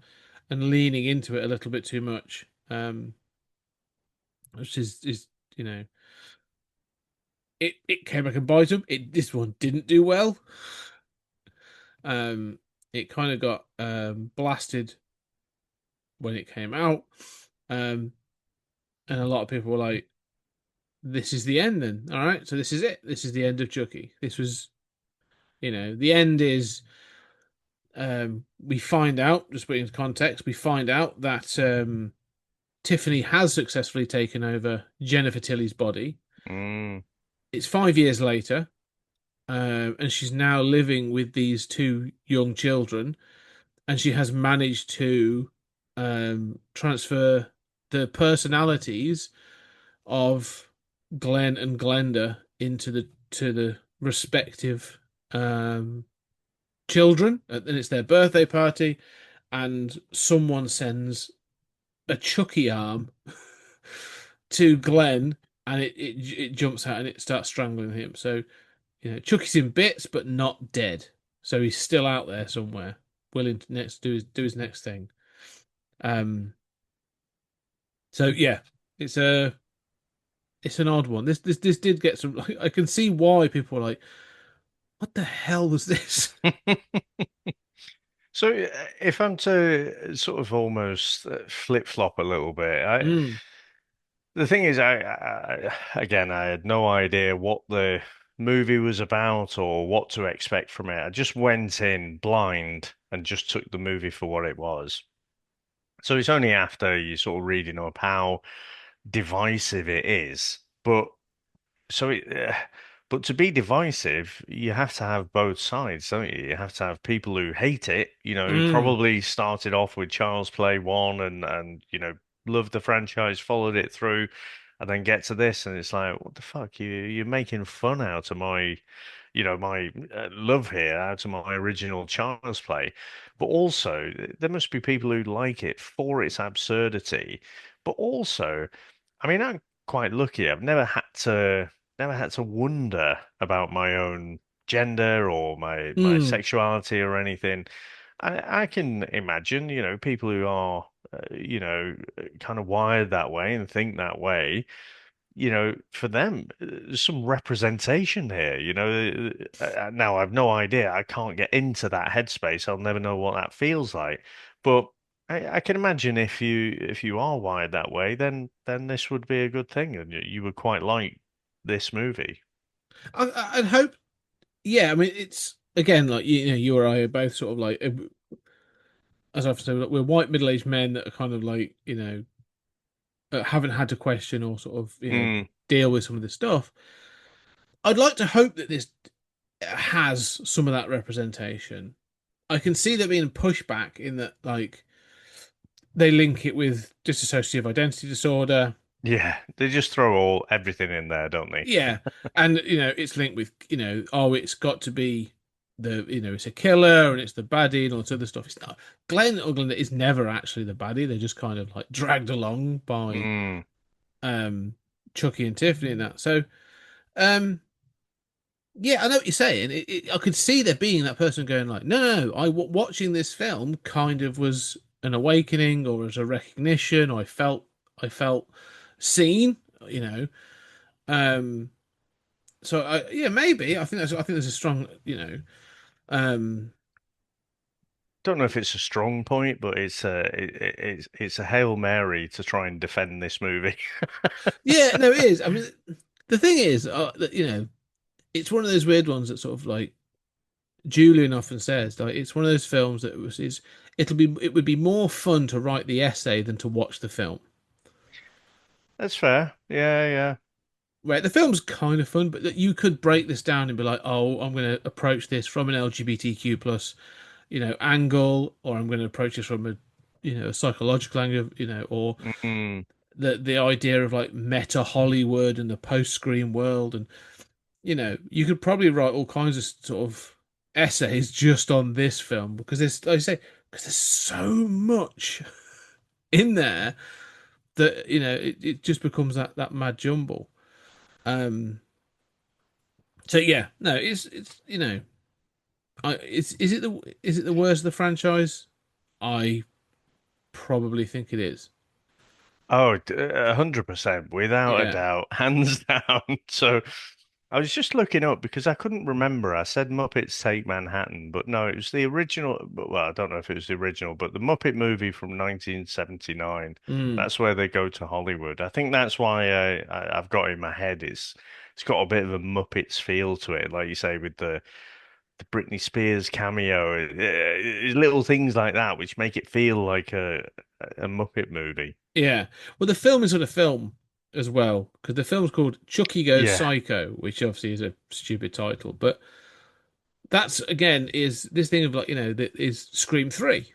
[SPEAKER 6] and leaning into it a little bit too much. Which is you know it came back and bite him. This one didn't do well. Um, it kind of got blasted when it came out. And a lot of people were like, "This is the end, then. All right, so this is it. This is the end of Chucky. This was, the end is." We find out, just putting into context, we find out that Tiffany has successfully taken over Jennifer Tilly's body.
[SPEAKER 7] mm,
[SPEAKER 6] It's 5 years later, and she's now living with these two young children, and she has managed to transfer the personalities of Glenn and Glenda into the respective children, and it's their birthday party, and someone sends a Chucky arm to Glenn, and it jumps out and it starts strangling him. So Chucky's in bits, but not dead. So he's still out there somewhere, willing to do his next thing. So yeah, it's an odd one. This did get some. I can see why people are like, "What the hell was this?"
[SPEAKER 7] mm. So, if I'm to sort of almost flip-flop a little bit,
[SPEAKER 6] Mm,
[SPEAKER 7] the thing is, again, I had no idea what the movie was about or what to expect from it. I just went in blind and just took the movie for what it was. So it's only after you sort of reading up how divisive it is, so it, but to be divisive, you have to have both sides, don't you? You have to have people who hate it, who
[SPEAKER 6] mm,
[SPEAKER 7] probably started off with Child's Play 1 and loved the franchise, followed it through, and then get to this, and it's like, what the fuck? You're making fun out of my, my love here, out of my original Child's Play. But also, there must be people who like it for its absurdity. But also, I mean, I'm quite lucky. I've never had to wonder about my own gender or my
[SPEAKER 6] Mm.
[SPEAKER 7] sexuality or anything. I can imagine, people who are, kind of wired that way and think that way, for them, there's some representation here, now I've no idea. I can't get into that headspace. I'll never know what that feels like. But I can imagine if you are wired that way, then this would be a good thing, and you would quite like this movie.
[SPEAKER 6] I'd hope. Yeah, I mean, it's again like you or I are both sort of like, as I've said, we're white middle-aged men that are kind of like haven't had to question or sort of
[SPEAKER 7] Mm,
[SPEAKER 6] deal with some of this stuff. I'd like to hope that this has some of that representation. I can see there being pushback in that, like, they link it with dissociative identity disorder.
[SPEAKER 7] yeah, they just throw everything in there, don't they?
[SPEAKER 6] Yeah, and it's linked with oh, it's got to be it's a killer and it's the baddie and all this other stuff. It's not. Glenn Uglander is never actually the baddie. They're just kind of like dragged along by
[SPEAKER 7] Mm.
[SPEAKER 6] um Chucky and Tiffany and that. So um yeah, I know what you're saying. I could see there being that person going like, no, no, no, watching this film kind of was an awakening or as a recognition. Or I felt seen. You know, um, so yeah, maybe I think there's a strong, um,
[SPEAKER 7] Don't know if it's a strong point, but it's a Hail Mary to try and defend this movie.
[SPEAKER 6] yeah, no, it is. I mean, the thing is, that, it's one of those weird ones that sort of like Julian often says, like it's one of those films that it would be more fun to write the essay than to watch the film.
[SPEAKER 7] That's fair. Yeah, yeah.
[SPEAKER 6] Right, the film's kind of fun, but that you could break this down and be like, oh, I'm going to approach this from an LGBTQ plus, angle, or I'm going to approach this from a psychological angle, or
[SPEAKER 7] Mm,
[SPEAKER 6] the idea of like meta Hollywood and the post screen world, and you could probably write all kinds of sort of essays just on this film because there's, like I say, because there's so much in there that it just becomes that mad jumble. Um, so yeah, no, it's is it the worst of the franchise? I probably think it is.
[SPEAKER 7] Oh, 100%, without a
[SPEAKER 6] Yeah.
[SPEAKER 7] doubt, hands down. So I was just looking up because I couldn't remember. I said Muppets Take Manhattan, but no, it was the original. Well, I don't know if it was the original, but the Muppet movie from 1979.
[SPEAKER 6] Mm.
[SPEAKER 7] That's where they go to Hollywood. I think that's why I've got in my head it's got a bit of a Muppets feel to it, like you say, with the Britney Spears cameo, little things like that, which make it feel like a Muppet movie.
[SPEAKER 6] Yeah. Well, the film is on a film as well because the film's called Chucky Goes
[SPEAKER 7] Yeah.
[SPEAKER 6] Psycho, which obviously is a stupid title, but that's again is this thing of like that is Scream 3.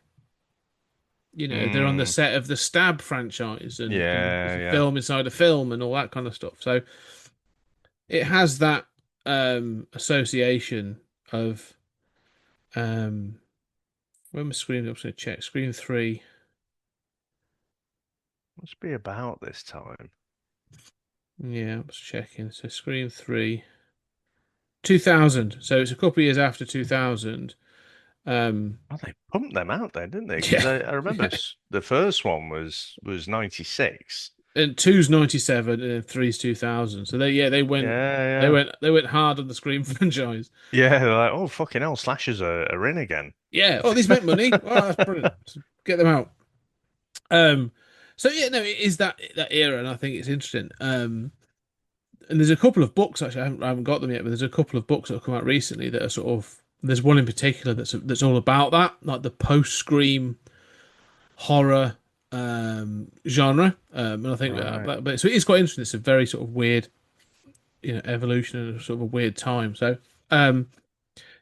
[SPEAKER 6] They're on the
[SPEAKER 7] Mm,
[SPEAKER 6] set of the Stab franchise, and it's
[SPEAKER 7] yeah,
[SPEAKER 6] a
[SPEAKER 7] yeah.
[SPEAKER 6] film inside a film and all that kind of stuff. So it has that association of when was Scream? I'm just going to check. Scream 3.
[SPEAKER 7] Must be about this time.
[SPEAKER 6] Yeah, I was checking. So Scream 3, 2000. So it's a couple of years after 2000. Um,
[SPEAKER 7] Oh, they pumped them out then, didn't they? Because
[SPEAKER 6] yeah,
[SPEAKER 7] I remember
[SPEAKER 6] yeah.
[SPEAKER 7] the first one was 96.
[SPEAKER 6] And two's 97 and then three's 2000. So they
[SPEAKER 7] Yeah,
[SPEAKER 6] went they
[SPEAKER 7] yeah.
[SPEAKER 6] went they went hard on the Scream franchise.
[SPEAKER 7] Yeah, they're like, oh, fucking hell, slashers are in again.
[SPEAKER 6] Yeah. Oh, these make money. Oh, that's brilliant. So get them out. Um, so yeah, no, it is that era, and I think it's interesting. And there's a couple of books actually. I haven't got them yet, but there's a couple of books that have come out recently that are sort of. There's one in particular that's all about that, like the post Scream horror genre. And I think
[SPEAKER 7] Right.
[SPEAKER 6] but so it is quite interesting. It's a very sort of weird, evolution and sort of a weird time. So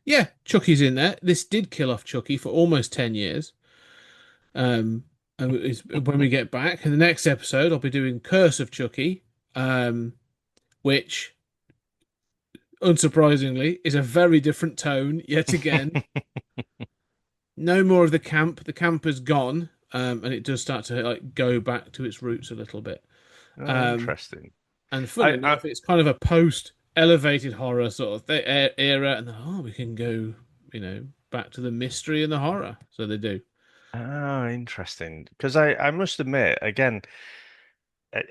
[SPEAKER 6] yeah, Chucky's in there. This did kill off Chucky for almost 10 years. Um, and when we get back in the next episode, I'll be doing Curse of Chucky. which unsurprisingly is a very different tone yet again. No more of the camp. The camp is gone, and it does start to like go back to its roots a little bit.
[SPEAKER 7] Oh,
[SPEAKER 6] Um,
[SPEAKER 7] interesting.
[SPEAKER 6] and funny
[SPEAKER 7] I
[SPEAKER 6] enough, it's kind of a post elevated horror sort of era, and then, oh, we can go, back to the mystery and the horror. So they do.
[SPEAKER 7] oh, interesting. Because I must admit, again,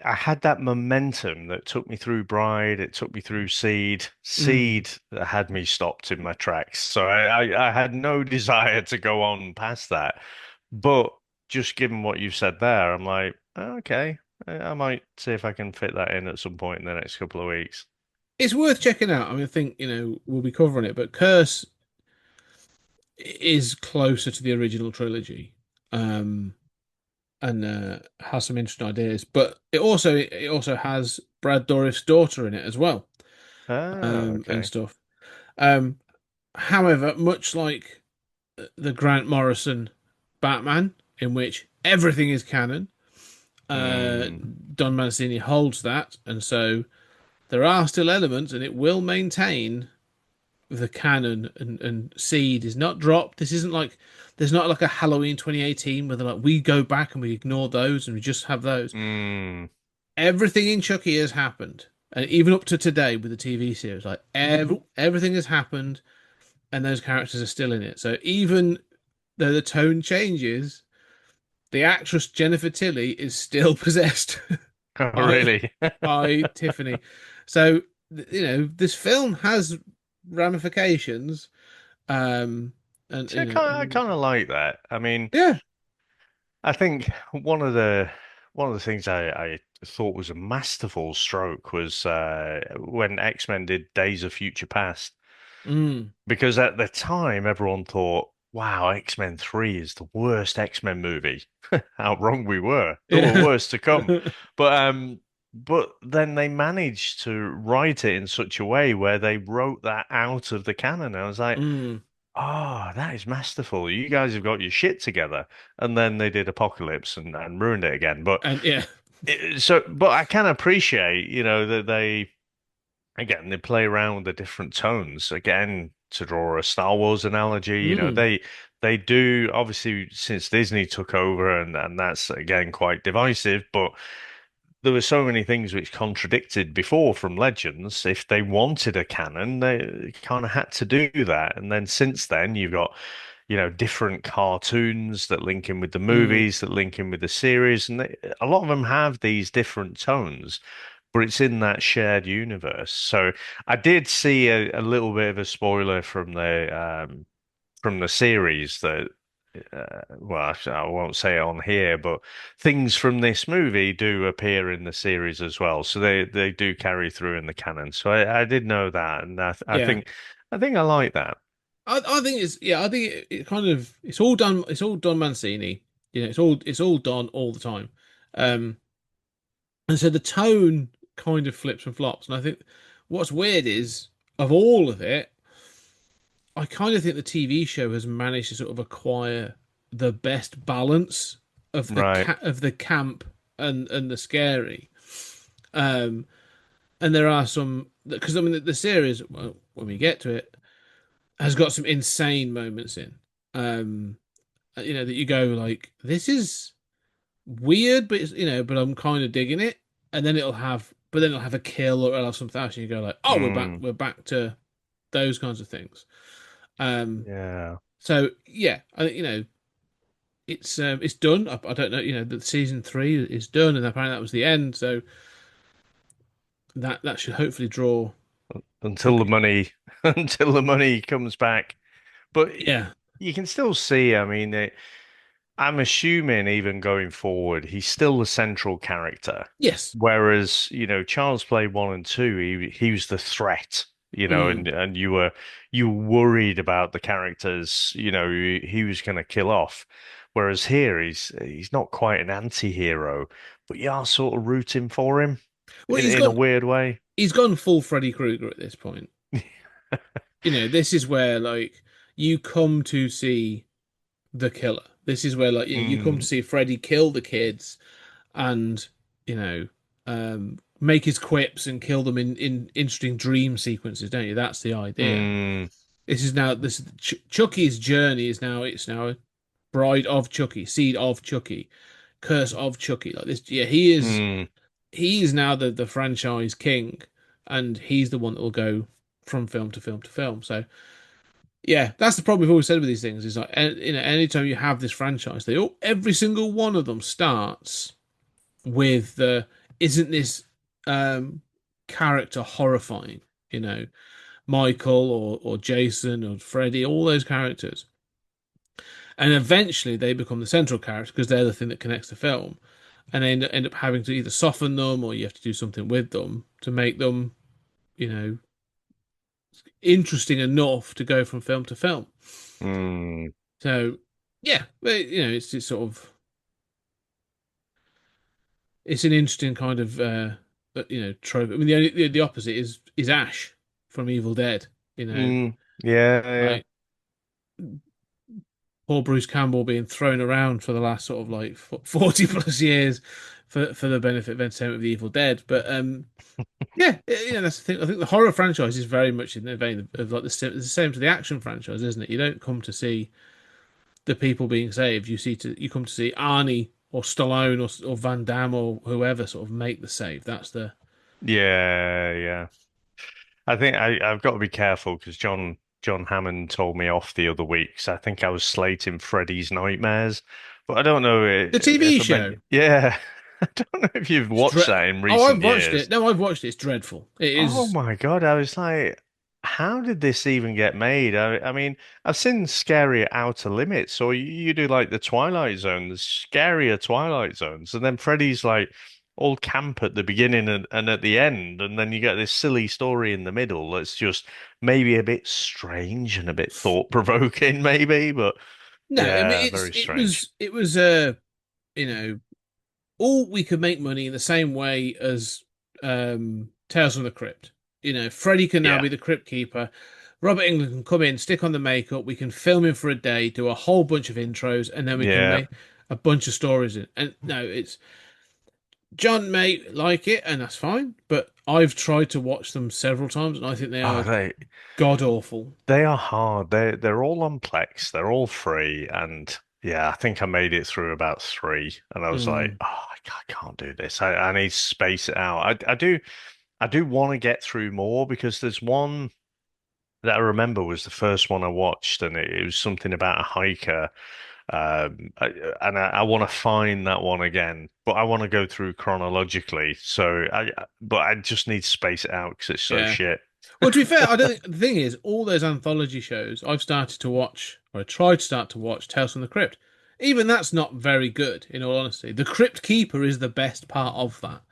[SPEAKER 7] I had that momentum that took me through Bride, it took me through Seed.
[SPEAKER 6] Mm.
[SPEAKER 7] Seed had me stopped in my tracks. So I had no desire to go on past that. But just given what you've said there, I'm like, "Oh, okay, I might see if I can fit that in at some point in the next couple of weeks."
[SPEAKER 6] It's worth checking out. I mean, I think we'll be covering it, but Curse is closer to the original trilogy. Um, and has some interesting ideas. But it also has Brad Dourif's daughter in it as well,
[SPEAKER 7] Ah,
[SPEAKER 6] and
[SPEAKER 7] okay.
[SPEAKER 6] stuff. Um, However, much like the Grant Morrison Batman, in which everything is canon,
[SPEAKER 7] Hmm.
[SPEAKER 6] Don Mancini holds that, and so there are still elements, and it will maintain the canon. And Seed is not dropped. This isn't like there's not like a Halloween 2018 where they're like we go back and we ignore those and we just have those.
[SPEAKER 7] Hmm.
[SPEAKER 6] Everything in Chucky has happened, and even up to today with the TV series, like everything has happened, and those characters are still in it. So even though the tone changes, the actress Jennifer Tilly is still possessed
[SPEAKER 7] Oh,
[SPEAKER 6] by
[SPEAKER 7] really?
[SPEAKER 6] by Tiffany. So this film has ramifications, um, and
[SPEAKER 7] See, I kind of like that. I mean,
[SPEAKER 6] yeah,
[SPEAKER 7] I think one of the things I thought was a masterful stroke was when X-Men did Days of Future Past,
[SPEAKER 6] mm,
[SPEAKER 7] because at the time everyone thought, "Wow, X-Men 3 is the worst X-Men movie." How wrong we were. There were
[SPEAKER 6] yeah,
[SPEAKER 7] worse to come. But then they managed to write it in such a way where they wrote that out of the canon. I was like,
[SPEAKER 6] mm,
[SPEAKER 7] oh, that is masterful. You guys have got your shit together. And then they did Apocalypse and ruined it again. But
[SPEAKER 6] and yeah,
[SPEAKER 7] but I can appreciate, that again, they play around with the different tones. Again, to draw a Star Wars analogy,
[SPEAKER 6] mm,
[SPEAKER 7] they do, obviously, since Disney took over, and that's again quite divisive, but there were so many things which contradicted before from Legends. If they wanted a canon, they kind of had to do that. And then since then, you've got, different cartoons that link in with the
[SPEAKER 6] mm,
[SPEAKER 7] movies, that link in with the series, and a lot of them have these different tones, but it's in that shared universe. So I did see a little bit of a spoiler from the series that, well, I won't say it on here, but things from this movie do appear in the series as well. So they do carry through in the canon. So I did know that, and
[SPEAKER 6] yeah.
[SPEAKER 7] I think I like that.
[SPEAKER 6] I think I think it kind of it's all done Mancini. It's all done all the time. Um, and so the tone kind of flips and flops. And I think what's weird is of all of it, I kind of think the TV show has managed to sort of acquire the best balance of
[SPEAKER 7] Right.
[SPEAKER 6] the camp and the scary. Um, and there are some because I mean the series, well, when we get to it, has got some insane moments in. Um, that you go like, this is weird, but but I'm kind of digging it. And then it'll have a kill or it'll have something else, and you go like, oh,
[SPEAKER 7] Mm,
[SPEAKER 6] we're back to those kinds of things. Um,
[SPEAKER 7] yeah.
[SPEAKER 6] so yeah, I think it's done. I don't know, the season 3 is done, and apparently that was the end. So that should hopefully draw.
[SPEAKER 7] Until the money, until the money comes back. But
[SPEAKER 6] Yeah.
[SPEAKER 7] you can still see, I mean, I'm assuming even going forward, he's still the central character.
[SPEAKER 6] Yes.
[SPEAKER 7] Whereas, Charles Play 1 and 2, he was the threat,
[SPEAKER 6] Mm.
[SPEAKER 7] and you were worried about the characters, he was going to kill off. Whereas here, he's not quite an anti-hero, but you are sort of rooting for him
[SPEAKER 6] Well,
[SPEAKER 7] in a weird way.
[SPEAKER 6] he's gone full Freddy Krueger at this point. This is where like you come to see the killer. This is where you come to
[SPEAKER 7] Mm,
[SPEAKER 6] see Freddy kill the kids, and you know make his quips and kill them in interesting dream sequences, don't you? That's the idea.
[SPEAKER 7] Mm,
[SPEAKER 6] This is now this Chucky's journey is now it's now Bride of Chucky, Seed of Chucky, Curse of Chucky. Like this, yeah,
[SPEAKER 7] mm,
[SPEAKER 6] he is now the franchise king, and he's the one that will go from film to film to film. So yeah, that's the problem we've always said with these things. Is like anytime you have this franchise, every single one of them starts with the isn't this um character horrifying? You know, Michael or Jason or Freddy, all those characters. And eventually they become the central character because they're the thing that connects the film. And they end up having to either soften them or you have to do something with them to make them, you know, interesting enough to go from film to film.
[SPEAKER 7] mm.
[SPEAKER 6] So, yeah, it's sort of it's an interesting kind of trope. I mean, the opposite is Ash from Evil Dead. You know,
[SPEAKER 7] Mm, yeah, yeah.
[SPEAKER 6] like poor Bruce Campbell being thrown around for the last sort of like 40 plus years for the benefit of entertainment of the Evil Dead. But yeah, that's the thing. I think the horror franchise is very much in the vein of like the same to the action franchise, isn't it? You don't come to see the people being saved. You come to see Arnie or Stallone or Van Damme or whoever sort of make the save. That's the
[SPEAKER 7] Yeah, yeah. I think I've got to be careful because John Hammond told me off the other week. So I think I was slating Freddy's Nightmares, but I don't know
[SPEAKER 6] the TV
[SPEAKER 7] if I
[SPEAKER 6] show.
[SPEAKER 7] meant yeah. I don't know if you've
[SPEAKER 6] It's
[SPEAKER 7] watched that in
[SPEAKER 6] Oh, I've
[SPEAKER 7] recent
[SPEAKER 6] watched
[SPEAKER 7] years.
[SPEAKER 6] it. No, I've watched it. It's dreadful. It
[SPEAKER 7] Oh
[SPEAKER 6] is.
[SPEAKER 7] my God, I was like, how did this even get made? I mean, I've seen scarier Outer Limits, or you do like the Twilight Zone, the scarier Twilight Zones, and then Freddy's like all camp at the beginning and at the end, and then you get this silly story in the middle that's just maybe a bit strange and a bit thought-provoking, maybe, but
[SPEAKER 6] No, I mean
[SPEAKER 7] yeah, very strange.
[SPEAKER 6] it was you know all we could make money in the same way as Tales from the Crypt. Freddy can now
[SPEAKER 7] Yeah,
[SPEAKER 6] be the Crypt Keeper. Robert Englund can come in, stick on the makeup. We can film him for a day, do a whole bunch of intros, and then we can
[SPEAKER 7] yeah.
[SPEAKER 6] make a bunch of stories in. And no, it's John may like it, and that's fine. But I've tried to watch them several times, and I think they
[SPEAKER 7] Oh,
[SPEAKER 6] are god awful.
[SPEAKER 7] they are hard. They're all on Plex. They're all free, and yeah, I think I made it through about three, and I was like,
[SPEAKER 6] Mm.
[SPEAKER 7] oh, I can't do this. I need to space it out. I do want to get through more because there's one that I remember was the first one I watched, and it was something about a hiker. And I want to find that one again, but I want to go through chronologically. But I just need to space it out because it's so
[SPEAKER 6] Yeah.
[SPEAKER 7] shit.
[SPEAKER 6] Well, to be fair, I don't think the thing is all those anthology shows I've started to watch, or I tried to start to watch Tales from the Crypt. Even that's not very good, in all honesty. The Crypt Keeper is the best part of that.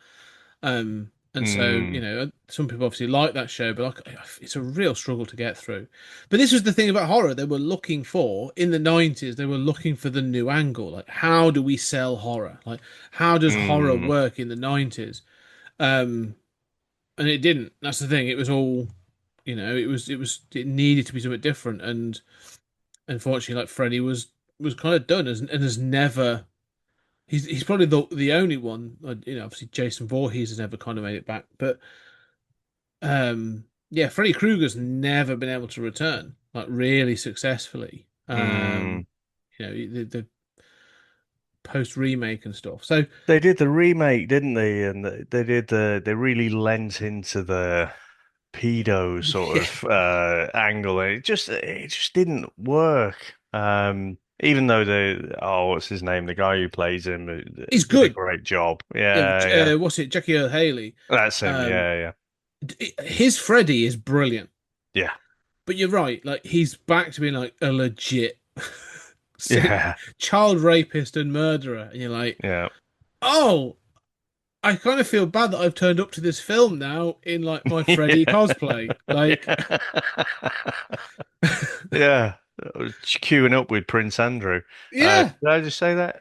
[SPEAKER 6] And so,
[SPEAKER 7] Mm,
[SPEAKER 6] some people obviously like that show, but it's a real struggle to get through. But this was the thing about horror. They were looking for, in the 90s, they were looking for the new angle. Like, how do we sell horror? Like, how does horror
[SPEAKER 7] mm.
[SPEAKER 6] work in the 90s? Um, and it didn't. That's the thing. It was all, it needed to be something different. And unfortunately, like Freddy was kind of done and has never. He's probably the only one. Obviously Jason Voorhees has never kind of made it back, but yeah, Freddy Krueger's never been able to return like really successfully.
[SPEAKER 7] Mm.
[SPEAKER 6] The post remake and stuff. So
[SPEAKER 7] They did the remake, didn't they? And they really lent into the pedo sort
[SPEAKER 6] yeah,
[SPEAKER 7] of angle. And it just didn't work. Even though what's his name? The guy who plays him
[SPEAKER 6] he's
[SPEAKER 7] did a
[SPEAKER 6] good.
[SPEAKER 7] great job.
[SPEAKER 6] Yeah,
[SPEAKER 7] Yeah, yeah.
[SPEAKER 6] what's it? Jackie Earl Haley.
[SPEAKER 7] That's him.
[SPEAKER 6] Um,
[SPEAKER 7] Yeah, yeah.
[SPEAKER 6] his Freddy is brilliant.
[SPEAKER 7] Yeah.
[SPEAKER 6] But you're right, like he's back to being like a legit
[SPEAKER 7] Yeah.
[SPEAKER 6] child rapist and murderer, and you're like,
[SPEAKER 7] Yeah.
[SPEAKER 6] oh, I kind of feel bad that I've turned up to this film now in like my Freddy
[SPEAKER 7] Yeah.
[SPEAKER 6] cosplay. Like,
[SPEAKER 7] Yeah, I was queuing up with Prince Andrew.
[SPEAKER 6] yeah,
[SPEAKER 7] Did I just say that?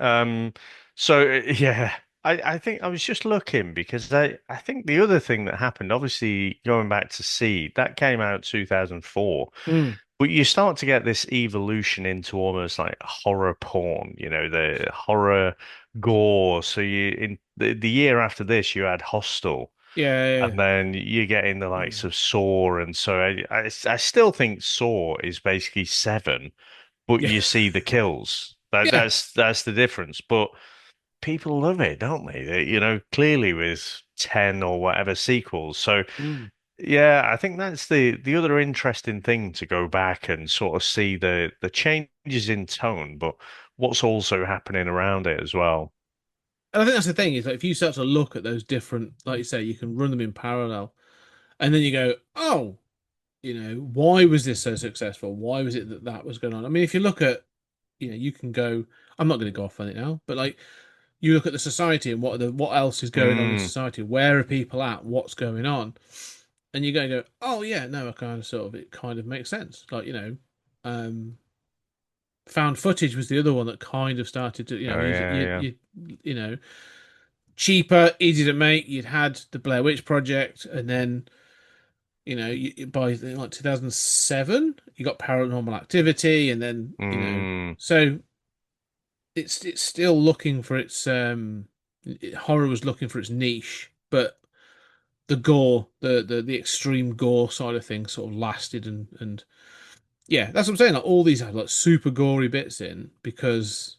[SPEAKER 7] Yeah, I think I was just looking because I think the other thing that happened, obviously going back to Seed, that came out 2004,
[SPEAKER 6] mm,
[SPEAKER 7] but you start to get this evolution into almost like horror porn, the horror gore. So you in the year after this, you had Hostel.
[SPEAKER 6] Yeah,
[SPEAKER 7] And then you get in the likes of Saw, and so I still think Saw is basically Seven, but
[SPEAKER 6] yeah,
[SPEAKER 7] you see the kills.
[SPEAKER 6] yeah.
[SPEAKER 7] That's the difference. But people love it, don't they? Clearly with 10 or whatever sequels. So
[SPEAKER 6] Mm.
[SPEAKER 7] yeah, I think that's the other interesting thing to go back and sort of see the changes in tone, but what's also happening around it as well.
[SPEAKER 6] And I think that's the thing is like if you start to look at those different, like you say, you can run them in parallel, and then you go, oh, why was this so successful? Why was it that that was going on? I mean, if you look at, you can go. I'm not going to go off on it now, but like you look at the society and what else is going on in
[SPEAKER 7] Mm,
[SPEAKER 6] society. Where are people at? What's going on? And you go, oh yeah, no, I kind of sort of it kind of makes sense. Like um, found footage was the other one that kind of started to,
[SPEAKER 7] oh yeah, yeah.
[SPEAKER 6] you know, cheaper, easy to make. You'd had the Blair Witch Project, and then by like 2007, you got Paranormal Activity, and then
[SPEAKER 7] Mm,
[SPEAKER 6] so it's still looking for its horror was looking for its niche, but the gore, the extreme gore side of things sort of lasted and yeah, that's what I'm saying. Like all these have like super gory bits in because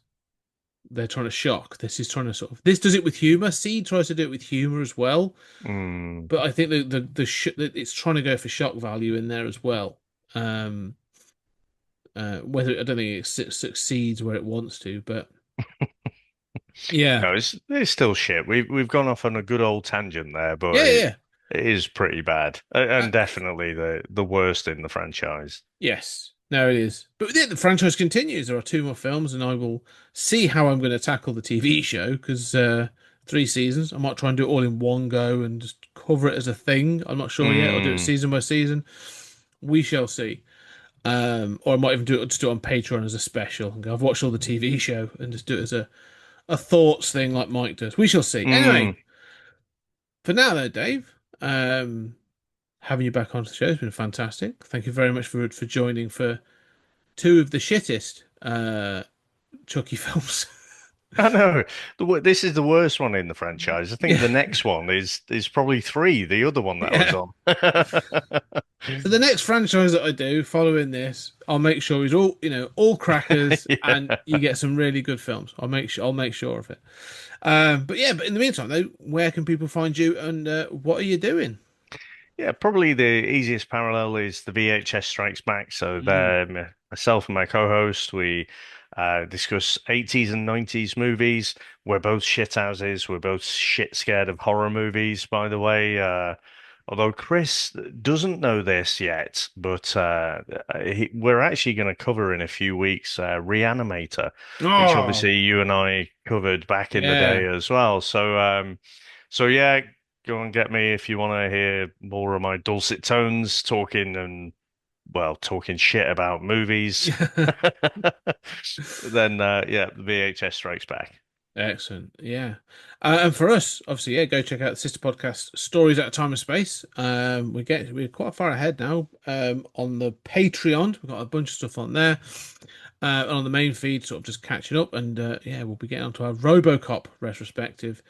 [SPEAKER 6] they're trying to shock. This is trying to sort of this does it with humor. Seed tries to do it with humor as well,
[SPEAKER 7] mm.
[SPEAKER 6] but I think that it's trying to go for shock value in there as well. Um, whether I don't think it succeeds where it wants to, but yeah,
[SPEAKER 7] No, it's still shit. We've gone off on a good old tangent there, but
[SPEAKER 6] yeah, yeah.
[SPEAKER 7] it is pretty bad,
[SPEAKER 6] Uh,
[SPEAKER 7] and definitely the worst in the franchise.
[SPEAKER 6] yes, no, it is. But the franchise continues. There are two more films, and I will see how I'm going to tackle the TV show because 3 seasons. I might try and do it all in one go and just cover it as a thing. I'm not sure yet. I'll do it
[SPEAKER 7] Mm.
[SPEAKER 6] season by season. We shall see. Or I might even do it on Patreon as a special. And go, I've watched all the TV show and just do it as a thoughts thing like Mike does. We shall see.
[SPEAKER 7] Mm.
[SPEAKER 6] Anyway, for now though, Dave, having you back onto the show has been fantastic. Thank you very much for joining for two of the shittest Chucky films.
[SPEAKER 7] I know. This is the worst one in the franchise. I think
[SPEAKER 6] Yeah,
[SPEAKER 7] the next one is probably three, the other one that I was
[SPEAKER 6] yeah.
[SPEAKER 7] on.
[SPEAKER 6] So the next franchise that I do following this, I'll make sure is all crackers and
[SPEAKER 7] Yeah.
[SPEAKER 6] you get some really good films. I'll make sure of it. But in the meantime though, where can people find you and what are you doing?
[SPEAKER 7] Yeah, probably the easiest parallel is the VHS Strikes Back. So
[SPEAKER 6] Mm.
[SPEAKER 7] myself and my co-host, we discuss 80s and 90s movies. We're both shithouses. We're both shit scared of horror movies, by the way. Although Chris doesn't know this yet, but we're actually going to cover in a few weeks Reanimator, which
[SPEAKER 6] Oh,
[SPEAKER 7] obviously you and I covered back in the
[SPEAKER 6] yeah.
[SPEAKER 7] day as well. So yeah, go and get me if you want to hear more of my dulcet tones talking shit about movies. Then yeah, the VHS Strikes Back.
[SPEAKER 6] Excellent. Yeah. And for us, obviously, yeah, go check out the sister podcast, Stories Out of Time and Space. We're quite far ahead now on the Patreon. We've got a bunch of stuff on there. And on the main feed, sort of just catching up. And yeah, we'll be getting onto our Robocop retrospective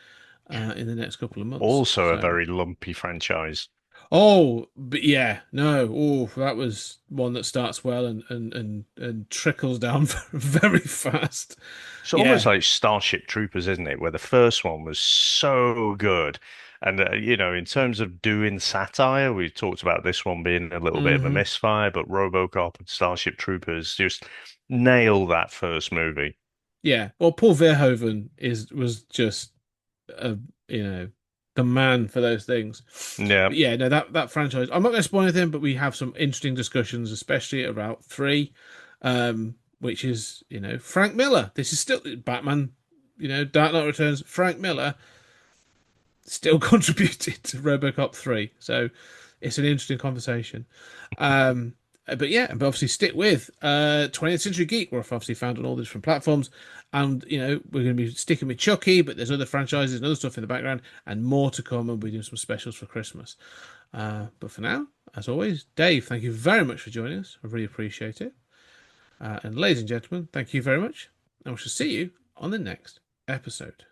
[SPEAKER 6] in the next couple of months.
[SPEAKER 7] Also a
[SPEAKER 6] So,
[SPEAKER 7] very lumpy franchise.
[SPEAKER 6] oh, but yeah, no, oh, that was one that starts well and trickles down very fast.
[SPEAKER 7] It's almost
[SPEAKER 6] Yeah.
[SPEAKER 7] like Starship Troopers, isn't it? Where the first one was so good. And, in terms of doing satire, we talked about this one being a little bit of a
[SPEAKER 6] Hmm.
[SPEAKER 7] misfire, but RoboCop and Starship Troopers just nail that first movie.
[SPEAKER 6] Yeah, well, Paul Verhoeven was just a you know the man for those things.
[SPEAKER 7] Yeah.
[SPEAKER 6] But yeah, no, that franchise. I'm not going to spoil anything, but we have some interesting discussions, especially about three, which is Frank Miller. This is still Batman. Dark Knight Returns. Frank Miller still contributed to RoboCop 3. So it's an interesting conversation. But obviously stick with 20th Century Geek, where I've obviously found on all the different platforms. And, we're going to be sticking with Chucky, but there's other franchises and other stuff in the background and more to come. And we're doing some specials for Christmas. But for now, as always, Dave, thank you very much for joining us. I really appreciate it. And ladies and gentlemen, thank you very much. And we shall see you on the next episode.